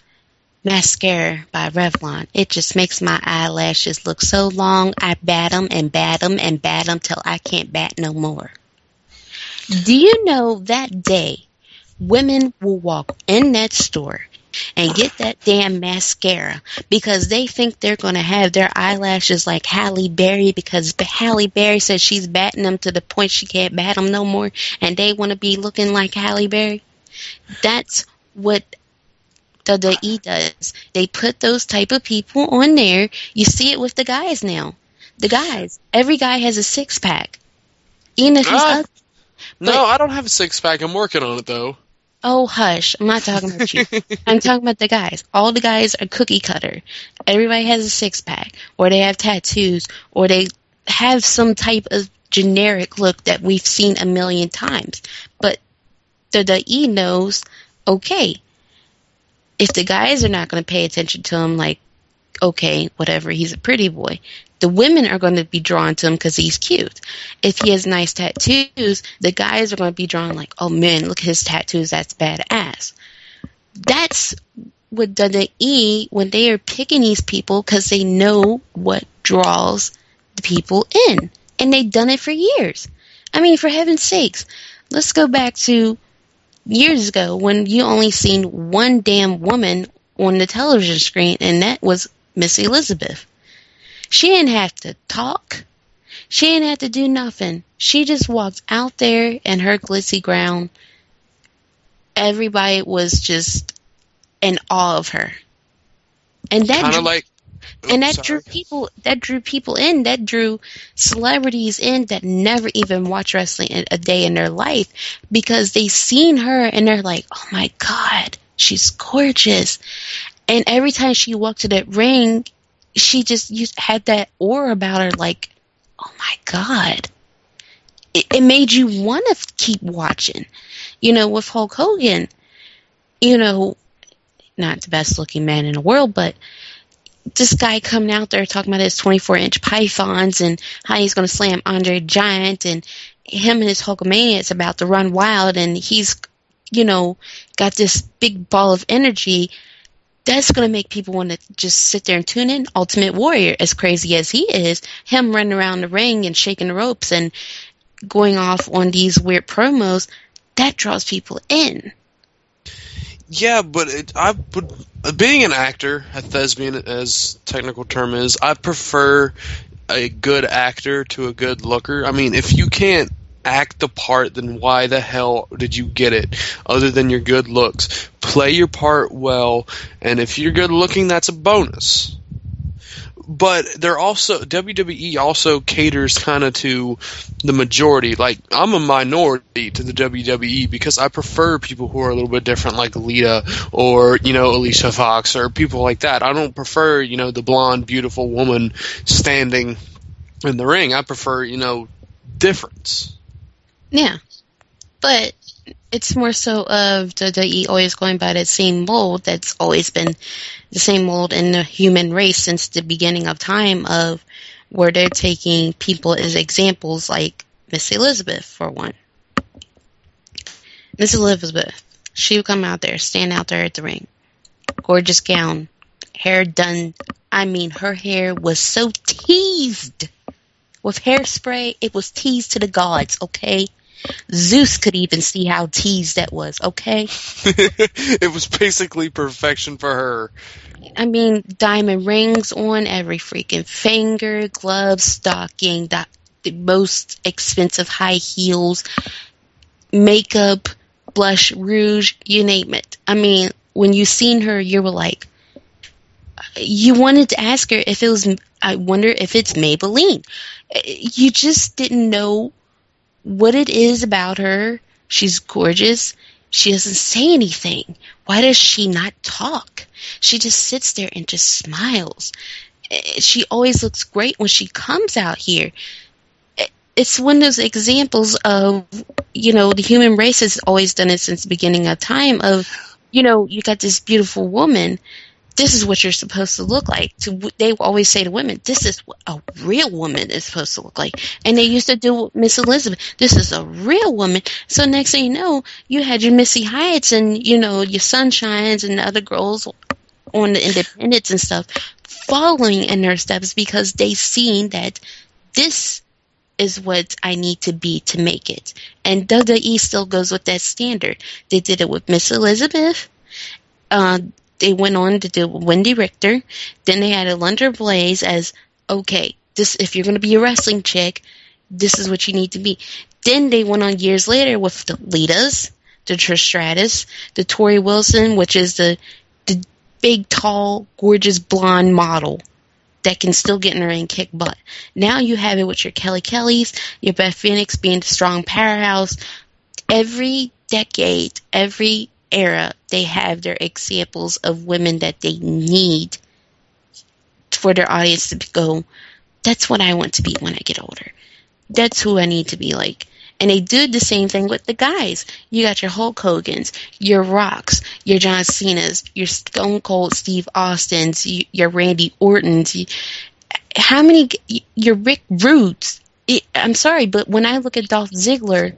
mascara by Revlon, it just makes my eyelashes look so long, I bat them and bat them and bat them till I can't bat no more. Do you know that day women will walk in that store and get that damn mascara because they think they're going to have their eyelashes like Halle Berry, because Halle Berry says she's batting them to the point she can't bat them no more, and they want to be looking like Halle Berry? That's what WWE does. They put those type of people on there. You see it with the guys now. The guys. Every guy has a six-pack. Even if he's ugly. No, I don't have a six-pack. I'm working on it, though. Oh, hush. I'm not talking about you. I'm talking about the guys. All the guys are cookie cutter. Everybody has a six-pack. Or they have tattoos. Or they have some type of generic look that we've seen a million times. But WWE knows, okay, if the guys are not going to pay attention to him, like, okay, whatever, he's a pretty boy, the women are going to be drawn to him because he's cute. If he has nice tattoos, the guys are going to be drawn like, oh man, look at his tattoos, that's badass. That's what WWE, when they are picking these people, because they know what draws the people in. And they've done it for years. I mean, for heaven's sakes, let's go back to years ago when you only seen one damn woman on the television screen, and that was Miss Elizabeth. She didn't have to talk. She didn't have to do nothing. She just walked out there in her glitzy gown. Everybody was just in awe of her. And that drew people. That drew people in. That drew celebrities in that never even watched wrestling a day in their life, because they seen her and they're like, "Oh my God, she's gorgeous!" And every time she walked to that ring, she just had that aura about her, like, "Oh my God!" It made you want to keep watching. With Hulk Hogan, not the best looking man in the world, but this guy coming out there talking about his 24-inch pythons and how he's going to slam Andre the Giant, and him and his Hulkamaniacs about to run wild, and he's, got this big ball of energy. That's going to make people want to just sit there and tune in. Ultimate Warrior, as crazy as he is, him running around the ring and shaking the ropes and going off on these weird promos, that draws people in. Yeah, but being an actor, a thespian as technical term is, I prefer a good actor to a good looker. I mean, if you can't act the part, then why the hell did you get it other than your good looks? Play your part well, and if you're good looking, that's a bonus. But WWE also caters kind of to the majority. Like, I'm a minority to the WWE because I prefer people who are a little bit different, like Lita or, Alicia Fox or people like that. I don't prefer, the blonde, beautiful woman standing in the ring. I prefer, difference. Yeah. But it's more so of WWE always going by that same mold that's always been the same mold in the human race since the beginning of time, of where they're taking people as examples, like Miss Elizabeth, for one. Miss Elizabeth, she would come out there, stand out there at the ring. Gorgeous gown, hair done. I mean, her hair was so teased. With hairspray, it was teased to the gods, okay? Zeus could even see how teased that was, okay? It was basically perfection for her. I mean, diamond rings on every freaking finger, gloves, stocking, the most expensive high heels, makeup, blush, rouge, you name it. I mean, when you seen her, you were like, you wanted to ask her if it was, I wonder if it's Maybelline. You just didn't know what it is about her. She's gorgeous. She doesn't say anything. Why does she not talk? She just sits there and just smiles. She always looks great when she comes out here. It's one of those examples of, the human race has always done it since the beginning of time of, you got this beautiful woman. This is what you're supposed to look like. They always say to women, this is what a real woman is supposed to look like. And they used to do Miss Elizabeth. This is a real woman. So next thing you know, you had your Missy Hyatts and, your Sunshines and the other girls on the Independents and stuff following in their steps because they seen that this is what I need to be to make it. And WWE still goes with that standard. They did it with Miss Elizabeth. They went on to do Wendy Richter. Then they had Alundra Blaze as, okay, this if you're going to be a wrestling chick, this is what you need to be. Then they went on years later with the Litas, the Trish Stratus, the Tori Wilson, which is the big, tall, gorgeous blonde model that can still get in the ring and kick butt. Now you have it with your Kelly Kellys, your Beth Phoenix being the strong powerhouse. Every decade, every era, they have their examples of women that they need for their audience to go, that's what I want to be when I get older. That's who I need to be like. And they do the same thing with the guys. You got your Hulk Hogan's, your Rocks, your John Cena's, your Stone Cold Steve Austin's, your Randy Orton's. Your Rick Rude's. I'm sorry, but when I look at Dolph Ziggler,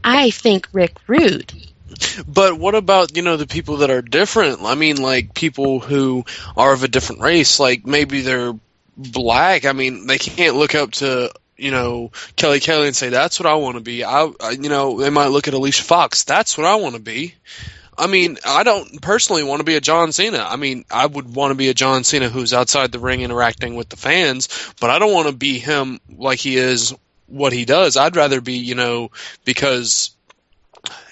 I think Rick Rude. But what about, the people that are different? I mean, like, people who are of a different race, like, maybe they're black. I mean, they can't look up to, Kelly Kelly and say, that's what I want to be. They might look at Alicia Fox. That's what I want to be. I mean, I don't personally want to be a John Cena. I mean, I would want to be a John Cena who's outside the ring interacting with the fans, but I don't want to be him like he is what he does. I'd rather be, because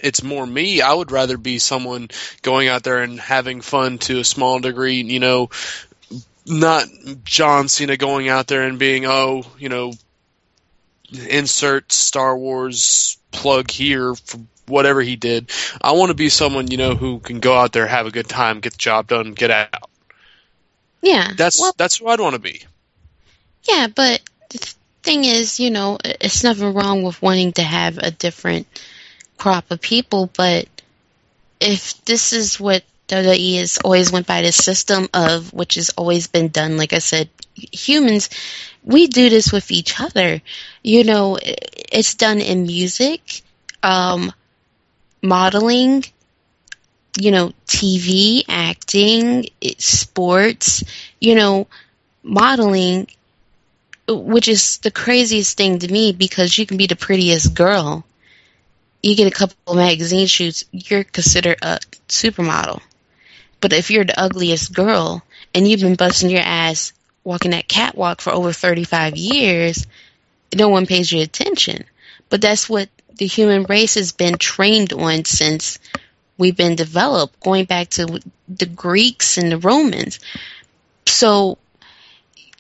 it's more me. I would rather be someone going out there and having fun to a small degree, not John Cena going out there and being, insert Star Wars plug here for whatever he did. I want to be someone, who can go out there, have a good time, get the job done, get out. Yeah. That's who I'd want to be. Yeah, but the thing is, it's nothing wrong with wanting to have a different crop of people, but if this is what WWE has always went by, the system of which has always been done, like I said, humans, we do this with each other. It's done in music, modeling, TV, acting, sports, modeling, which is the craziest thing to me because you can be the prettiest girl. You get a couple of magazine shoots, you're considered a supermodel. But if you're the ugliest girl and you've been busting your ass walking that catwalk for over 35 years, no one pays you attention. But that's what the human race has been trained on since we've been developed, going back to the Greeks and the Romans. So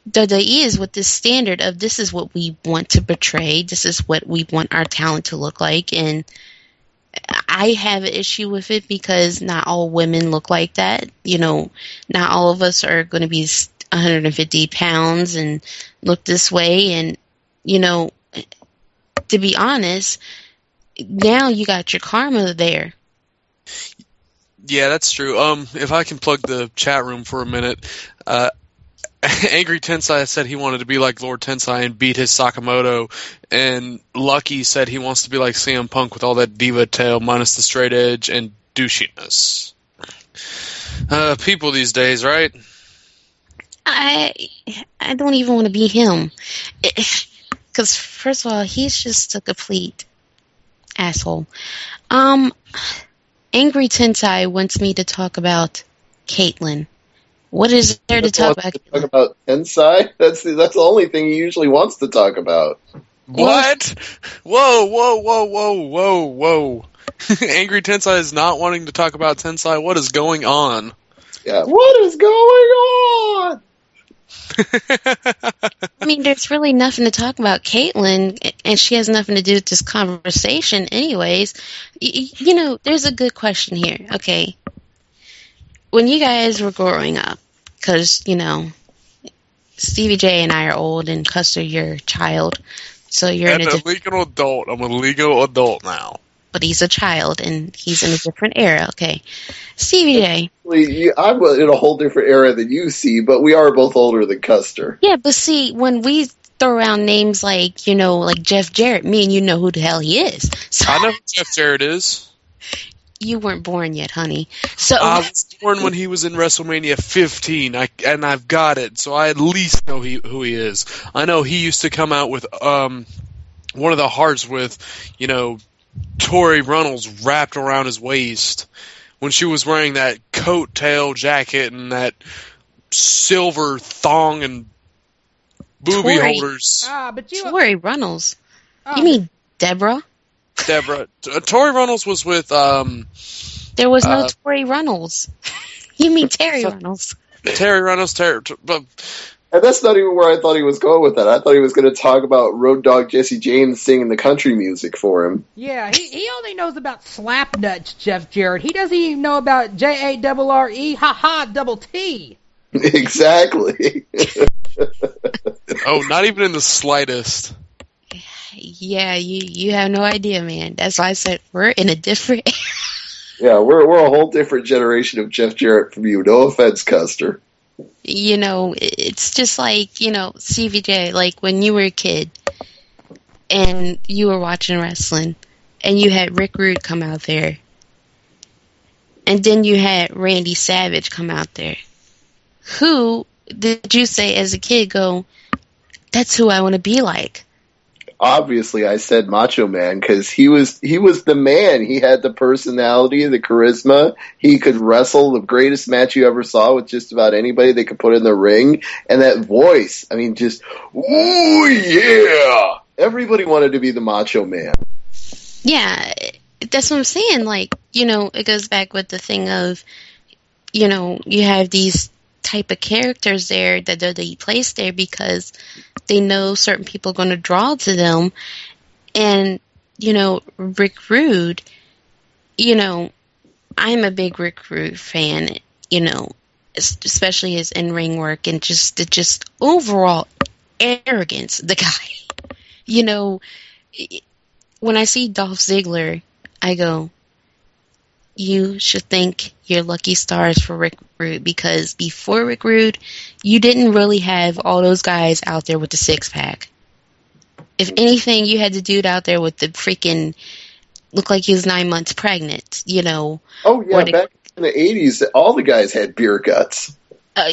WWE is with this standard of this is what we want to portray, this is what we want our talent to look like, and I have an issue with it because not all women look like that. Not all of us are going to be 150 pounds and look this way, and to be honest, now you got your karma there. Yeah, that's true. If I can plug the chat room for a minute, Angry Tensai said he wanted to be like Lord Tensai and beat his Sakamoto, and Lucky said he wants to be like CM Punk with all that diva tail minus the straight edge and douchiness. People these days, right? I don't even want to be him. Because, first of all, he's just a complete asshole. Angry Tensai wants me to talk about Caitlyn. What is there to talk about? Talk about Tensai? That's the only thing he usually wants to talk about. What? Whoa. Angry Tensai is not wanting to talk about Tensai. What is going on? Yeah, what is going on? I mean, there's really nothing to talk about Caitlyn, and she has nothing to do with this conversation anyways. You know, there's a good question here, okay? When you guys were growing up, because, you know, Stevie J and I are old, and Custer, you're a child, so you're I'm a legal adult. I'm a legal adult now. But he's a child, and he's in a different era, okay? Stevie J. I'm in a whole different era than you see, but we are both older than Custer. Yeah, but see, when we throw around names like, you know, like Jeff Jarrett, me and you know who the hell he is. So, I know who Jeff Jarrett is. You weren't born yet, honey. So I was born when he was in WrestleMania 15, and I've got it, so I at least know who he is. I know he used to come out with one of the hearts with, you know, Tori Runnels wrapped around his waist when she was wearing that coat tail jacket and that silver thong and booby holders. But you, Tori Runnels. You mean Deborah? Tori Runnels was with there was no Tori Runnels. You mean Terry Runnels? Terry Runnels. And that's not even where I thought he was going with that. I thought he was going to talk about Road Dogg Jesse James singing the country music for him. Yeah, he only knows about Slapnuts, Jeff Jarrett. He doesn't even know about JARRE, double T. Exactly. Oh, not even in the slightest. Yeah, you have no idea, man. That's why I said we're in a different era. Yeah, we're a whole different generation of Jeff Jarrett from you. No offense, Custer. You know, it's just like, you know, CVJ, like when you were a kid and you were watching wrestling and you had Rick Rude come out there and then you had Randy Savage come out there. Who did you say as a kid go, that's who I want to be like? Obviously, I said Macho Man because he was the man. He had the personality, the charisma. He could wrestle the greatest match you ever saw with just about anybody they could put in the ring. And that voice, I mean, just, ooh, yeah! Everybody wanted to be the Macho Man. Yeah, that's what I'm saying. Like, you know, it goes back with the thing of, you know, you have these type of characters there that they place there because they know certain people are going to draw to them. And, you know, Rick Rude, you know, I'm a big Rick Rude fan, you know, especially his in-ring work and just overall arrogance, the guy. You know, when I see Dolph Ziggler, I go, you should thank your lucky stars for Rick Rude, because before Rick Rude, you didn't really have all those guys out there with the six-pack. If anything, you had the dude out there with the freaking, looked like he was 9 months pregnant, you know. Oh, yeah, back in the 80s, all the guys had beer guts.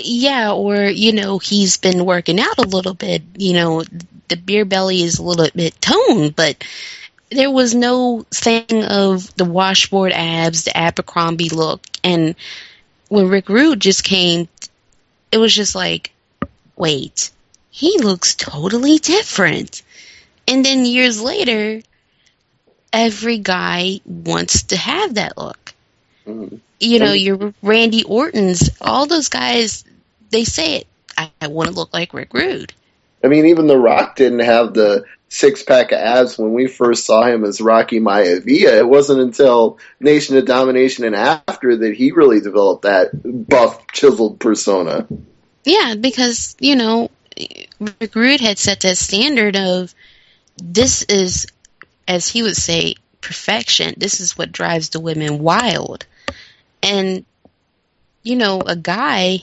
Yeah, or, you know, he's been working out a little bit, you know, the beer belly is a little bit toned, but there was no thing of the washboard abs, the Abercrombie look. And when Rick Rude just came, it was just like, wait, he looks totally different. And then years later, every guy wants to have that look. Mm-hmm. You know, your Randy Ortons, all those guys, they say it. I want to look like Rick Rude. I mean, even The Rock didn't have the six-pack of abs when we first saw him as Rocky Maivia. It wasn't until Nation of Domination and after that he really developed that buff, chiseled persona. Yeah, because, you know, Rick Rude had set that standard of, this is, as he would say, perfection. This is what drives the women wild. And, you know, a guy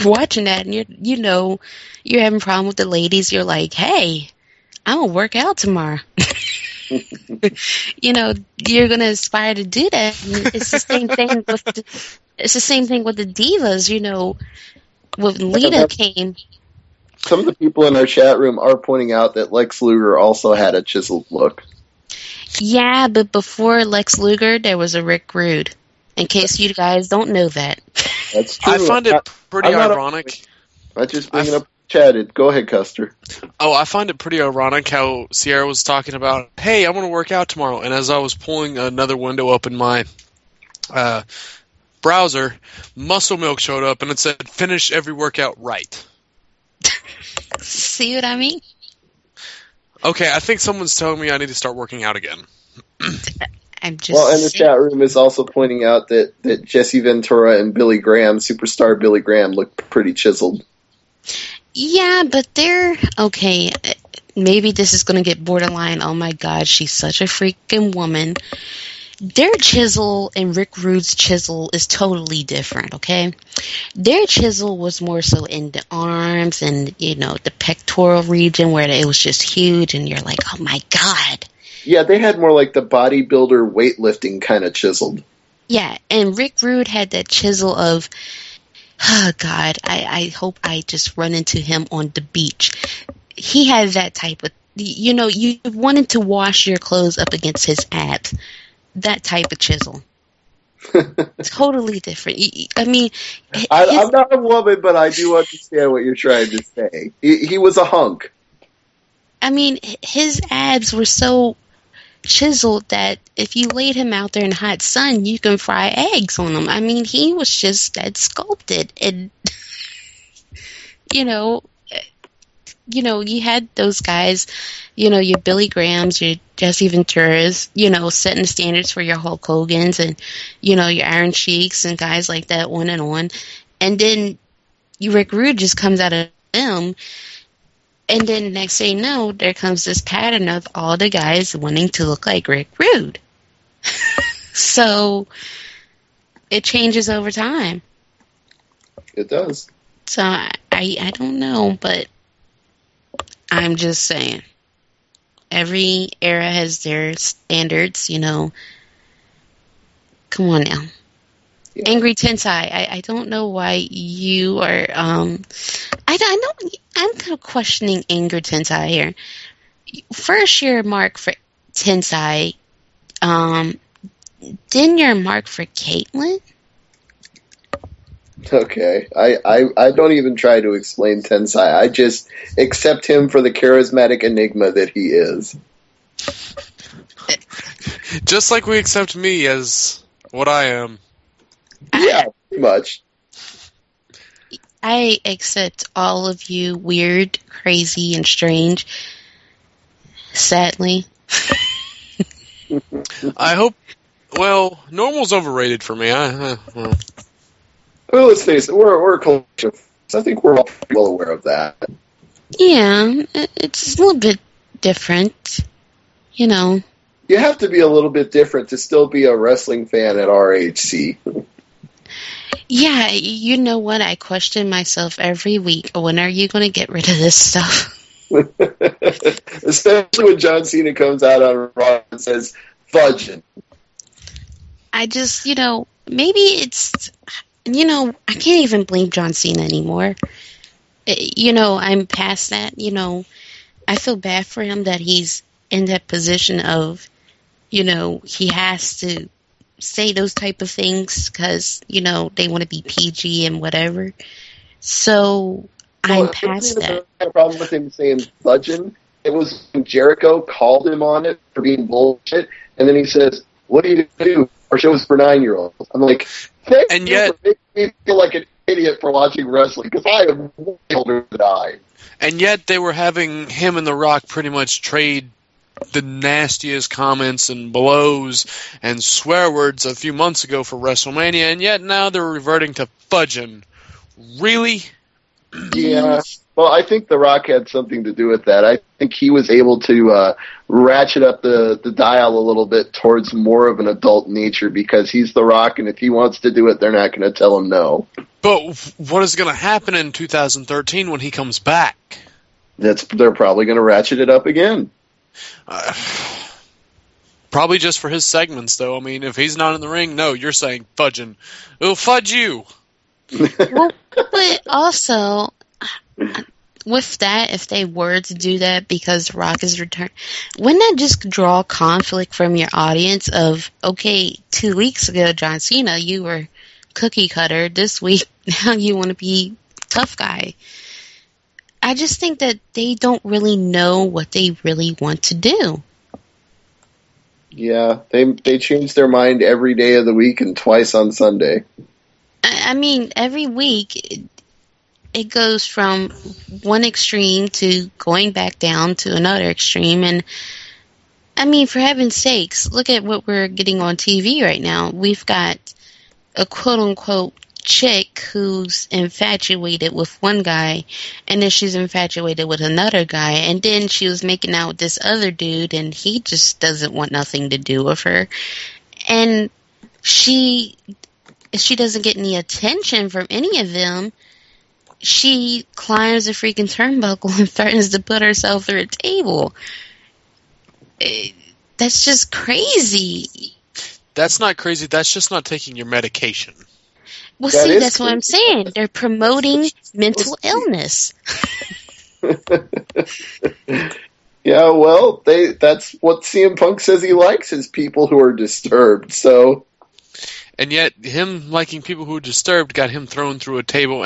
watching that and you're having a problem with the ladies, you're like, hey, I'm going to work out tomorrow. You know, you're going to aspire to do that. And it's the same thing with the divas, you know. When Lita came, some of the people in our chat room are pointing out that Lex Luger also had a chiseled look. Yeah, but before Lex Luger, there was a Rick Rude. In case you guys don't know that. That's true. I find it pretty ironic. I'm just bringing up chatted. Go ahead, Custer. Oh, I find it pretty ironic how Sierra was talking about, hey, I want to work out tomorrow. And as I was pulling another window up in my browser, Muscle Milk showed up and it said, finish every workout right. See what I mean? Okay, I think someone's telling me I need to start working out again. I'm just Well, and the chat room is also pointing out that Jesse Ventura and Billy Graham, superstar Billy Graham, look pretty chiseled. Yeah, but they're okay. Maybe this is going to get borderline. Oh my God, she's such a freaking woman. Their chisel and Rick Rude's chisel is totally different, okay? Their chisel was more so in the arms and, the pectoral region where it was just huge and you're like, oh my God. Yeah, they had more like the bodybuilder weightlifting kind of chiseled. Yeah, and Rick Rude had that chisel of, oh God, I hope I just run into him on the beach. He had that type of, you wanted to wash your clothes up against his abs. That type of chisel. Totally different. I mean... I'm not a woman, but I do understand what you're trying to say. He was a hunk. I mean, his abs were so chiseled that if you laid him out there in the hot sun, you can fry eggs on him. I mean, he was just that sculpted. And, you had those guys, your Billy Grahams, your Jesse Venturas, setting the standards for your Hulk Hogans and, your Iron Sheiks and guys like that, on. And then Rick Rude just comes out of them. And then next thing you know, there comes this pattern of all the guys wanting to look like Rick Rude. So it changes over time. It does. So I don't know, but I'm just saying. Every era has their standards, Come on now. Yeah. Angry Tensai, I don't know why you are, I'm kind of questioning Angry Tensai here. First your mark for Tensai, then your mark for Caitlyn? Okay, I don't even try to explain Tensai. I just accept him for the charismatic enigma that he is. Just like we accept me as what I am. Yeah, pretty much. I accept all of you weird, crazy, and strange. Sadly. I hope... Well, normal's overrated for me. Well, let's face it, we're a culture. I think we're all pretty well aware of that. Yeah, it's a little bit different, You have to be a little bit different to still be a wrestling fan at RHC. Yeah, you know what? I question myself every week. When are you going to get rid of this stuff? Especially when John Cena comes out on Raw and says, fudging. I just, maybe it's... I can't even blame John Cena anymore. I'm past that. I feel bad for him that he's in that position of, he has to say those type of things because, they want to be PG and whatever. So I'm past that. I had a problem with him saying fudging. It was when Jericho called him on it for being bullshit, and then he says, what do you do? Our show is for 9-year-olds. I'm like, and yet, for making me feel like an idiot for watching wrestling, because I am way older than I. And yet they were having him and The Rock pretty much trade the nastiest comments and blows and swear words a few months ago for WrestleMania, and yet now they're reverting to fudging. Really? Yeah. Well, I think The Rock had something to do with that. I think he was able to ratchet up the dial a little bit towards more of an adult nature because he's The Rock, and if he wants to do it, they're not going to tell him no. But what is going to happen in 2013 when he comes back? They're probably going to ratchet it up again. Probably just for his segments, though. I mean, if he's not in the ring, no, you're saying fudging. We'll fudge you. Well, but also, with that, if they were to do that because Rock is returned, wouldn't that just draw conflict from your audience of, okay, 2 weeks ago, John Cena, you were cookie cutter. This week, now you want to be tough guy. I just think that they don't really know what they really want to do. Yeah, they change their mind every day of the week and twice on Sunday. I mean, every week it goes from one extreme to going back down to another extreme. And, I mean, for heaven's sakes, look at what we're getting on TV right now. We've got a quote-unquote chick who's infatuated with one guy, and then she's infatuated with another guy, and then she was making out with this other dude, and he just doesn't want nothing to do with her. And she doesn't get any attention from any of them. She climbs a freaking turnbuckle and threatens to put herself through a table. That's just crazy. That's not crazy. That's just not taking your medication. Well, see, that's what I'm saying. They're promoting mental illness. Yeah, well, that's what CM Punk says he likes, is people who are disturbed, so... And yet, him liking people who are disturbed got him thrown through a table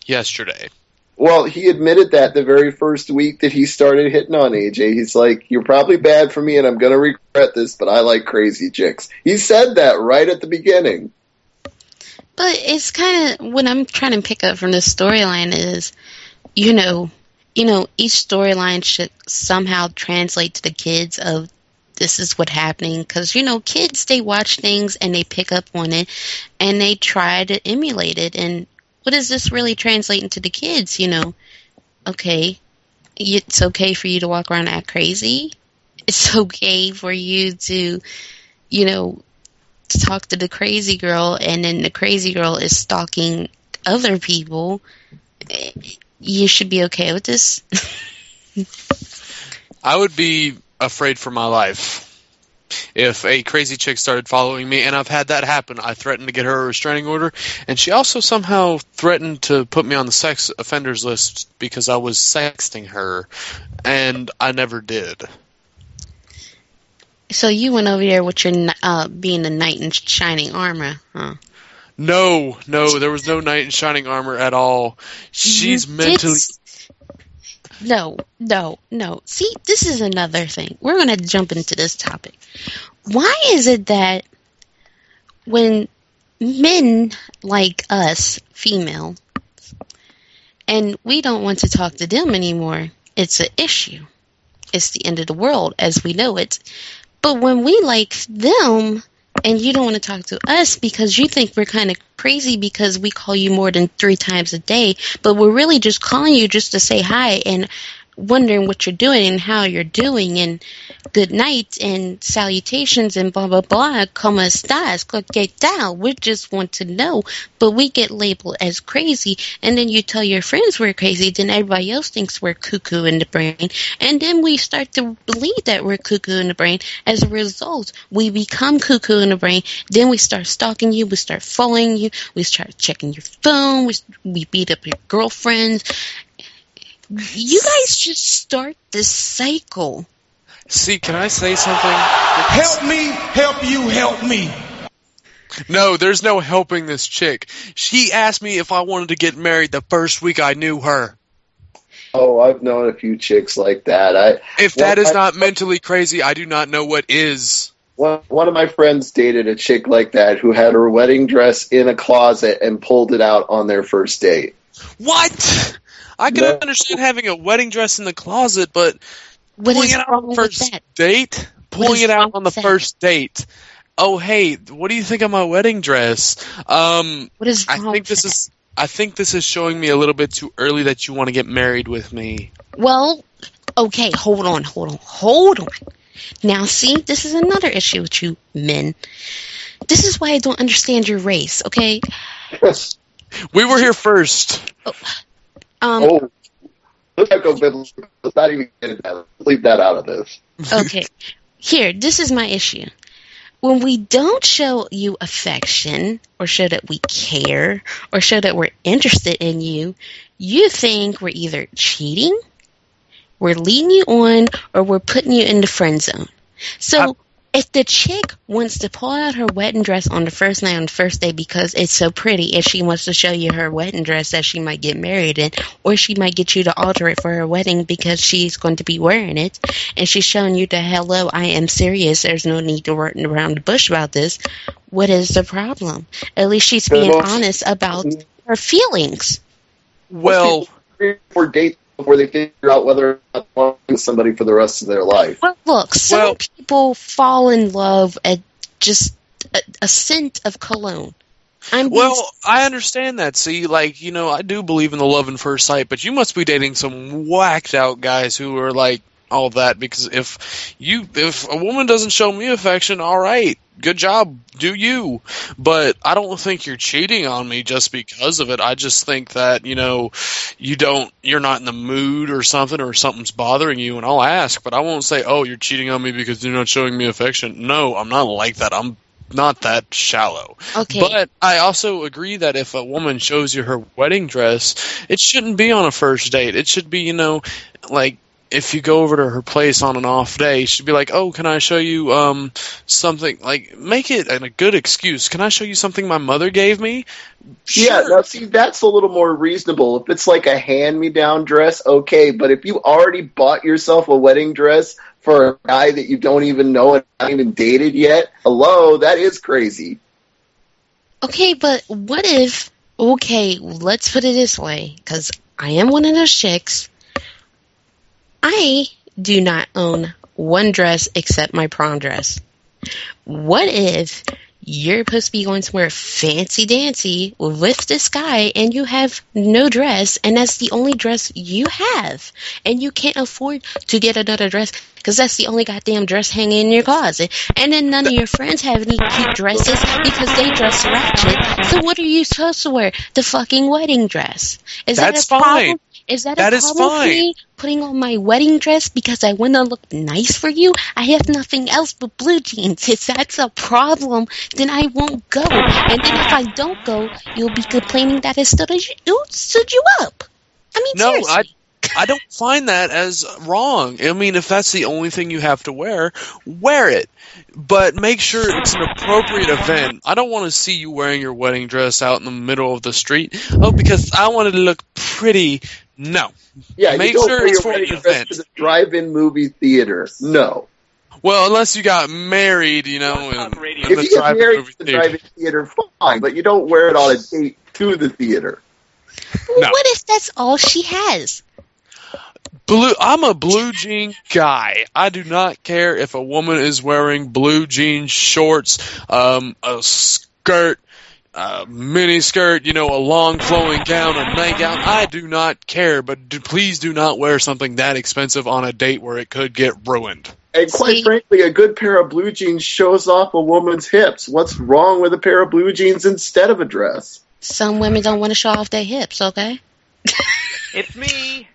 yesterday. Well, he admitted that the very first week that he started hitting on AJ. He's like, you're probably bad for me and I'm going to regret this, but I like crazy chicks. He said that right at the beginning. But it's kind of, what I'm trying to pick up from this storyline is, you know, each storyline should somehow translate to the kids of this is what's happening. Because, kids, they watch things and they pick up on it and they try to emulate it. And what is this really translating to the kids? Okay, it's okay for you to walk around and act crazy. It's okay for you to, talk to the crazy girl, and then the crazy girl is stalking other people. You should be okay with this. I would be afraid for my life if a crazy chick started following me, and I've had that happen. I threatened to get her a restraining order, and she also somehow threatened to put me on the sex offenders list because I was sexting her, and I never did. So you went over there with your being the knight in shining armor, huh? No, there was no knight in shining armor at all. She's mentally... No. See, this is another thing. We're going to jump into this topic. Why is it that when men like us, female, and we don't want to talk to them anymore, it's an issue. It's the end of the world as we know it. But when we like them, and you don't want to talk to us because you think we're kind of crazy because we call you more than 3 times a day, but we're really just calling you just to say hi and wondering what you're doing and how you're doing and good night and salutations and blah, blah, blah, como estas, que tal, we just want to know, but we get labeled as crazy, and then you tell your friends we're crazy, then everybody else thinks we're cuckoo in the brain, and then we start to believe that we're cuckoo in the brain. As a result, we become cuckoo in the brain, then we start stalking you, we start following you, we start checking your phone, we beat up your girlfriends. You guys just start this cycle. See, can I say something? Help me, help you, help me. No, there's no helping this chick. She asked me if I wanted to get married the first week I knew her. Oh, I've known a few chicks like that. If that is not mentally crazy, I do not know what is. One of my friends dated a chick like that who had her wedding dress in a closet and pulled it out on their first date. What? I can understand having a wedding dress in the closet, but pulling it out on the first date? Pulling it out on the first date. Oh, hey, what do you think of my wedding dress? What is wrong with that? I think this is showing me a little bit too early that you want to get married with me. Well, okay, hold on. Now, see, this is another issue with you men. This is why I don't understand your race, okay? We were here first. Let's not go biblical. Let's not even get into that. Leave that out of this. Okay. Here, this is my issue. When we don't show you affection, or show that we care, or show that we're interested in you, you think we're either cheating, we're leading you on, or we're putting you in the friend zone. So, If the chick wants to pull out her wedding dress on the first night, on the first day, because it's so pretty, if she wants to show you her wedding dress that she might get married in, or she might get you to alter it for her wedding because she's going to be wearing it, and she's showing you that, hello, I am serious, there's no need to run around the bush about this, what is the problem? At least she's being honest about her feelings. Well, 3 or 4 dates before they figure out whether or not they want somebody for the rest of their life. Well, look, some people fall in love at just a scent of cologne. I understand that. See, like, you know, I do believe in the love at first sight, but you must be dating some whacked out guys who are like all that, because if a woman doesn't show me affection, all right, good job, do you. But I don't think you're cheating on me just because of it. I just think that, you know, you're not in the mood or something's bothering you, and I'll ask, but I won't say, oh, you're cheating on me because you're not showing me affection. No, I'm not like that. I'm not that shallow. Okay. But I also agree that if a woman shows you her wedding dress, it shouldn't be on a first date. It should be, you know, like, if you go over to her place on an off day, she'd be like, oh, can I show you something? Like, make it a good excuse. Can I show you something my mother gave me? Sure. Yeah, now see, that's a little more reasonable. If it's like a hand-me-down dress, okay, but if you already bought yourself a wedding dress for a guy that you don't even know and not even dated yet, hello, that is crazy. Okay, but what if, okay, let's put it this way, because I am one of those chicks. I do not own one dress except my prom dress. What if you're supposed to be going somewhere fancy-dancy with this guy and you have no dress, and that's the only dress you have, and you can't afford to get another dress because that's the only goddamn dress hanging in your closet, and then none of your friends have any cute dresses because they dress ratchet, so what are you supposed to wear? The fucking wedding dress. That's fine. Is that a problem for me putting on my wedding dress because I want to look nice for you? I have nothing else but blue jeans. If that's a problem, then I won't go. And then if I don't go, you'll be complaining that I stood you up. I mean, no, seriously. I don't find that as wrong. I mean, if that's the only thing you have to wear it. But make sure it's an appropriate event. I don't want to see you wearing your wedding dress out in the middle of the street. Oh, because I wanted to look pretty. No. Yeah, make you don't sure wear it's your for an wedding dress event. to the drive-in movie theater. No. Well, unless you got married, you know. If you get married to the drive-in theater, fine, but you don't wear it on a date to the theater. No. What if that's all she has? I'm a blue jean guy. I do not care if a woman is wearing blue jean shorts, a skirt, a mini skirt, you know, a long flowing gown, a nightgown. I do not care, but please do not wear something that expensive on a date where it could get ruined. And quite frankly, a good pair of blue jeans shows off a woman's hips. What's wrong with a pair of blue jeans instead of a dress? Some women don't want to show off their hips, okay? It's me.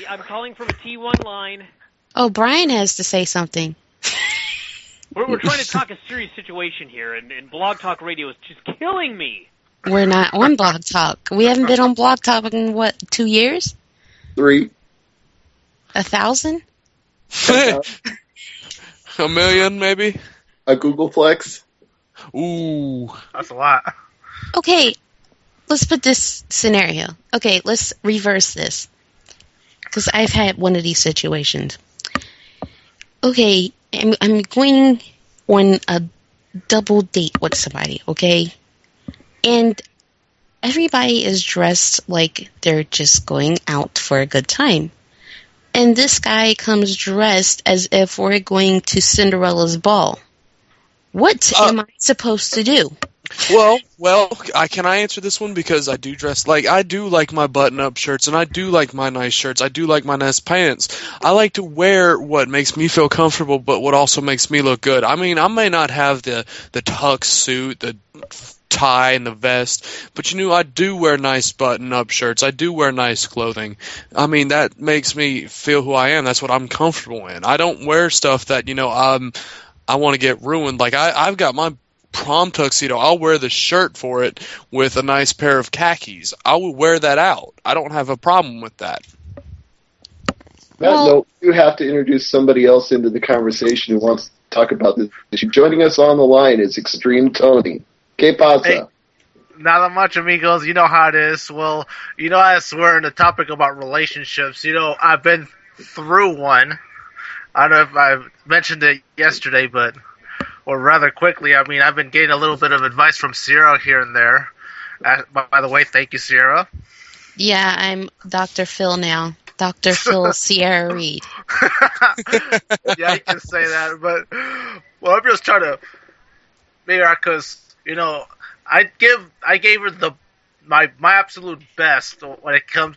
I'm calling from a T1 line. Oh, Brian has to say something. We're trying to talk a serious situation here, and Blog Talk Radio is just killing me. We're not on Blog Talk. We haven't been on Blog Talk in, 2 years? 3. 1,000? A million, maybe? A Google Flex? Ooh. That's a lot. Okay, let's put this scenario. Okay, let's reverse this. Because I've had one of these situations. Okay, I'm going on a double date with somebody, okay? And everybody is dressed like they're just going out for a good time. And this guy comes dressed as if we're going to Cinderella's ball. What am I supposed to do? Well, can I answer this one? Because I do dress I do like my button-up shirts, and I do like my nice shirts. I do like my nice pants. I like to wear what makes me feel comfortable, but what also makes me look good. I mean, I may not have the tux suit, the tie, and the vest, but I do wear nice button-up shirts. I do wear nice clothing. I mean, that makes me feel who I am. That's what I'm comfortable in. I don't wear stuff that I want to get ruined. Like I've got my prom tuxedo. I'll wear the shirt for it with a nice pair of khakis. I will wear that out. I don't have a problem with that. No, you have to introduce somebody else into the conversation who wants talk about this issue. Joining us on the line is Extreme Tony. Que pasa? Hey, not much, amigos. You know how it is. Well, as we're in the topic about relationships, I've been through one. I don't know if I mentioned it yesterday, or rather quickly, I mean, I've been getting a little bit of advice from Sierra here and there. By the way, thank you, Sierra. Yeah, I'm Dr. Phil now. Dr. Phil Sierra Reed. Yeah, you can say that, but I'm just trying to figure out because I gave her my absolute best when it came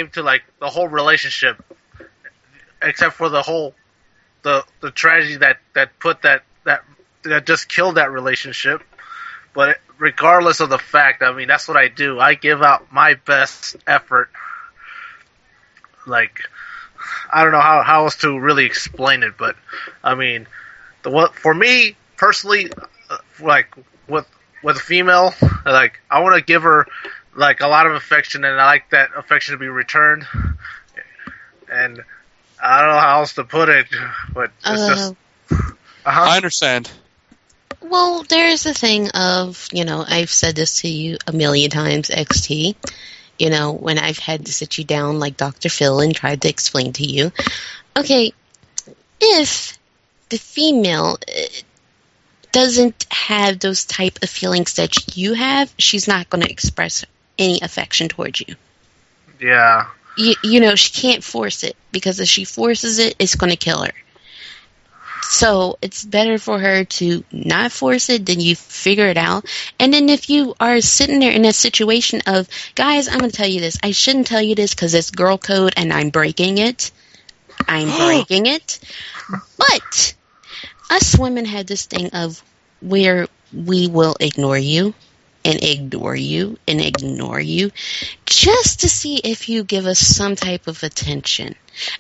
to like the whole relationship, except for the tragedy that just killed that relationship. But regardless of the fact, I mean, that's what I do. I give out my best effort. Like, I don't know how else to really explain it, but I mean, for me personally, like with a female, like I want to give her like a lot of affection, and I like that affection to be returned. And I don't know how else to put it, but it's just. I understand. Well, there's the thing of, I've said this to you a million times, XT. When I've had to sit you down like Dr. Phil and tried to explain to you. Okay, if the female doesn't have those type of feelings that you have, she's not going to express any affection towards you. Yeah. She can't force it, because if she forces it, it's going to kill her. So it's better for her to not force it than you figure it out. And then if you are sitting there in a situation of, guys, I'm going to tell you this. I shouldn't tell you this because it's girl code and I'm breaking it. But us women have this thing of where we will ignore you and ignore you and ignore you just to see if you give us some type of attention.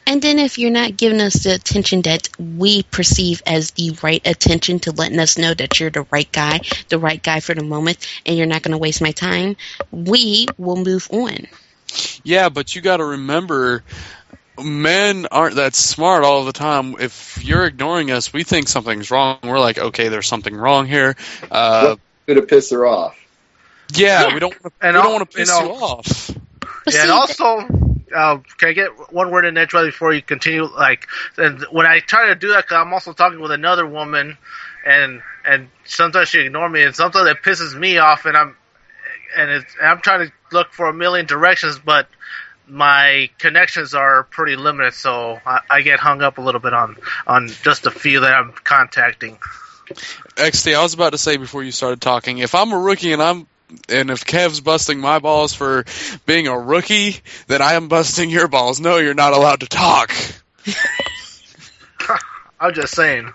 And then if you're not giving us the attention that we perceive as the right attention to letting us know that you're the right guy for the moment, and you're not going to waste my time, we will move on. Yeah, but you got to remember, men aren't that smart all the time. If you're ignoring us, we think something's wrong. We're like, okay, there's something wrong here. Going to piss her off. Yeah, we don't want to piss you off. Yeah, and also, can I get one word in edgewise before you continue? Like, and when I try to do that, cause I'm also talking with another woman, and sometimes she ignores me, and sometimes it pisses me off, and I'm trying to look for a million directions, but my connections are pretty limited, so I get hung up a little bit on just the few that I'm contacting. XT, I was about to say before you started talking, if I'm a rookie and if Kev's busting my balls for being a rookie, then I am busting your balls. No, you're not allowed to talk. I'm just saying.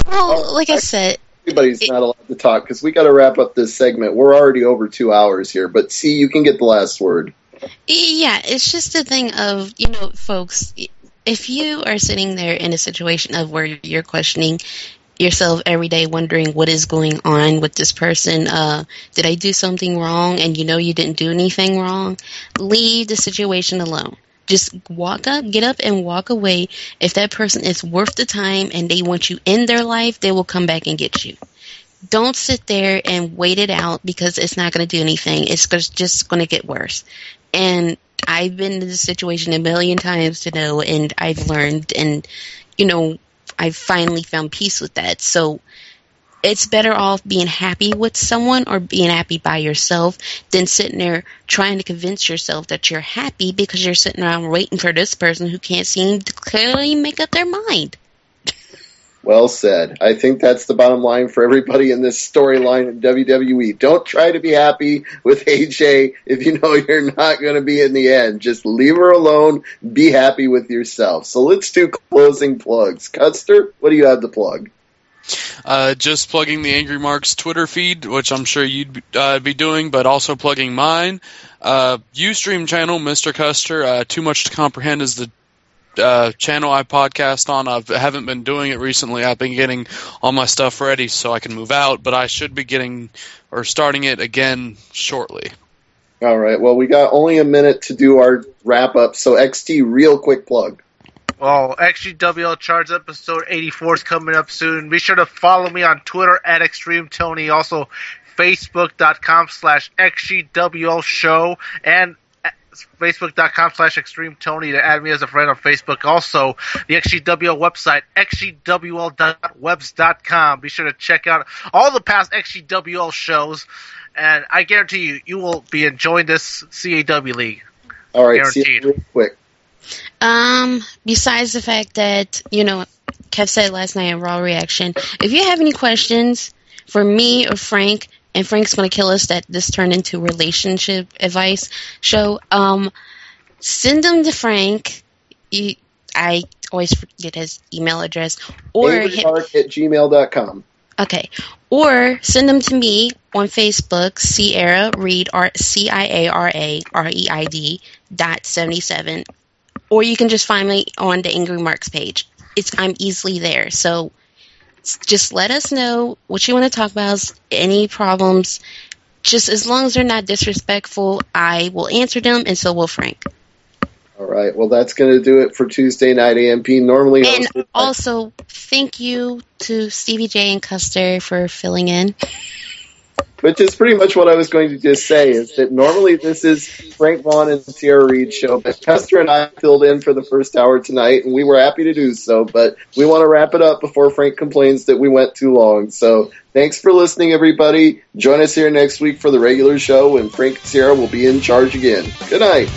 Well, like I said, everybody's not allowed to talk because we got to wrap up this segment. We're already over 2 hours here, but see, you can get the last word. Yeah, it's just a thing of, folks, if you are sitting there in a situation of where you're questioning yourself every day, wondering what is going on with this person, did I do something wrong, and you didn't do anything wrong, leave the situation alone. Just get up and walk away. If that person is worth the time and they want you in their life, they will come back and get you. Don't sit there and wait it out, because it's not going to do anything. It's just going to get worse. And I've been in this situation a million times to know, and I've learned, and, I've finally found peace with that. So it's better off being happy with someone or being happy by yourself than sitting there trying to convince yourself that you're happy because you're sitting around waiting for this person who can't seem to clearly make up their mind. Well said. I think that's the bottom line for everybody in this storyline in WWE. Don't try to be happy with AJ if you know you're not going to be in the end. Just leave her alone. Be happy with yourself. So let's do closing plugs. Custer, what do you have to plug? Just plugging the Angry Marks Twitter feed, which I'm sure you'd be doing, but also plugging mine. Ustream channel, Mr. Custer. Too Much to Comprehend is the channel I podcast on. I haven't been doing it recently. I've been getting all my stuff ready so I can move out, but I should be starting it again shortly. All right. Well, we got only a minute to do our wrap up, so XT, real quick plug. Well, XGWL Charts episode 84 is coming up soon. Be sure to follow me on Twitter at ExtremeTony. Also, Facebook.com/XGWL Show and Facebook.com/ExtremeTony to add me as a friend on Facebook. Also, the XGWL website, xgwl.webs.com. Be sure to check out all the past XGWL shows, and I guarantee you will be enjoying this CAW league. All right, guaranteed. see you real quick. Besides the fact that, Kev said last night in Raw Reaction, if you have any questions for me or Frank, and Frank's going to kill us that this turned into relationship advice show, send them to Frank. I always forget his email address. Or AngryMark@gmail.com. Okay. Or send them to me on Facebook, Sierra Reed, CIARAREID.77. Or you can just find me on the Angry Marks page. I'm easily there. So just let us know what you want to talk about, any problems. Just as long as they're not disrespectful, I will answer them, and so will Frank. All right. Well, that's going to do it for Tuesday Night AMP. Normally, and also, thank you to Stevie J and Custer for filling in. Which is pretty much what I was going to just say, is that normally this is Frank Vaughn and Sierra Reed's show, but Custer and I filled in for the first hour tonight, and we were happy to do so, but we want to wrap it up before Frank complains that we went too long. So thanks for listening, everybody. Join us here next week for the regular show, and Frank and Sierra will be in charge again. Good night.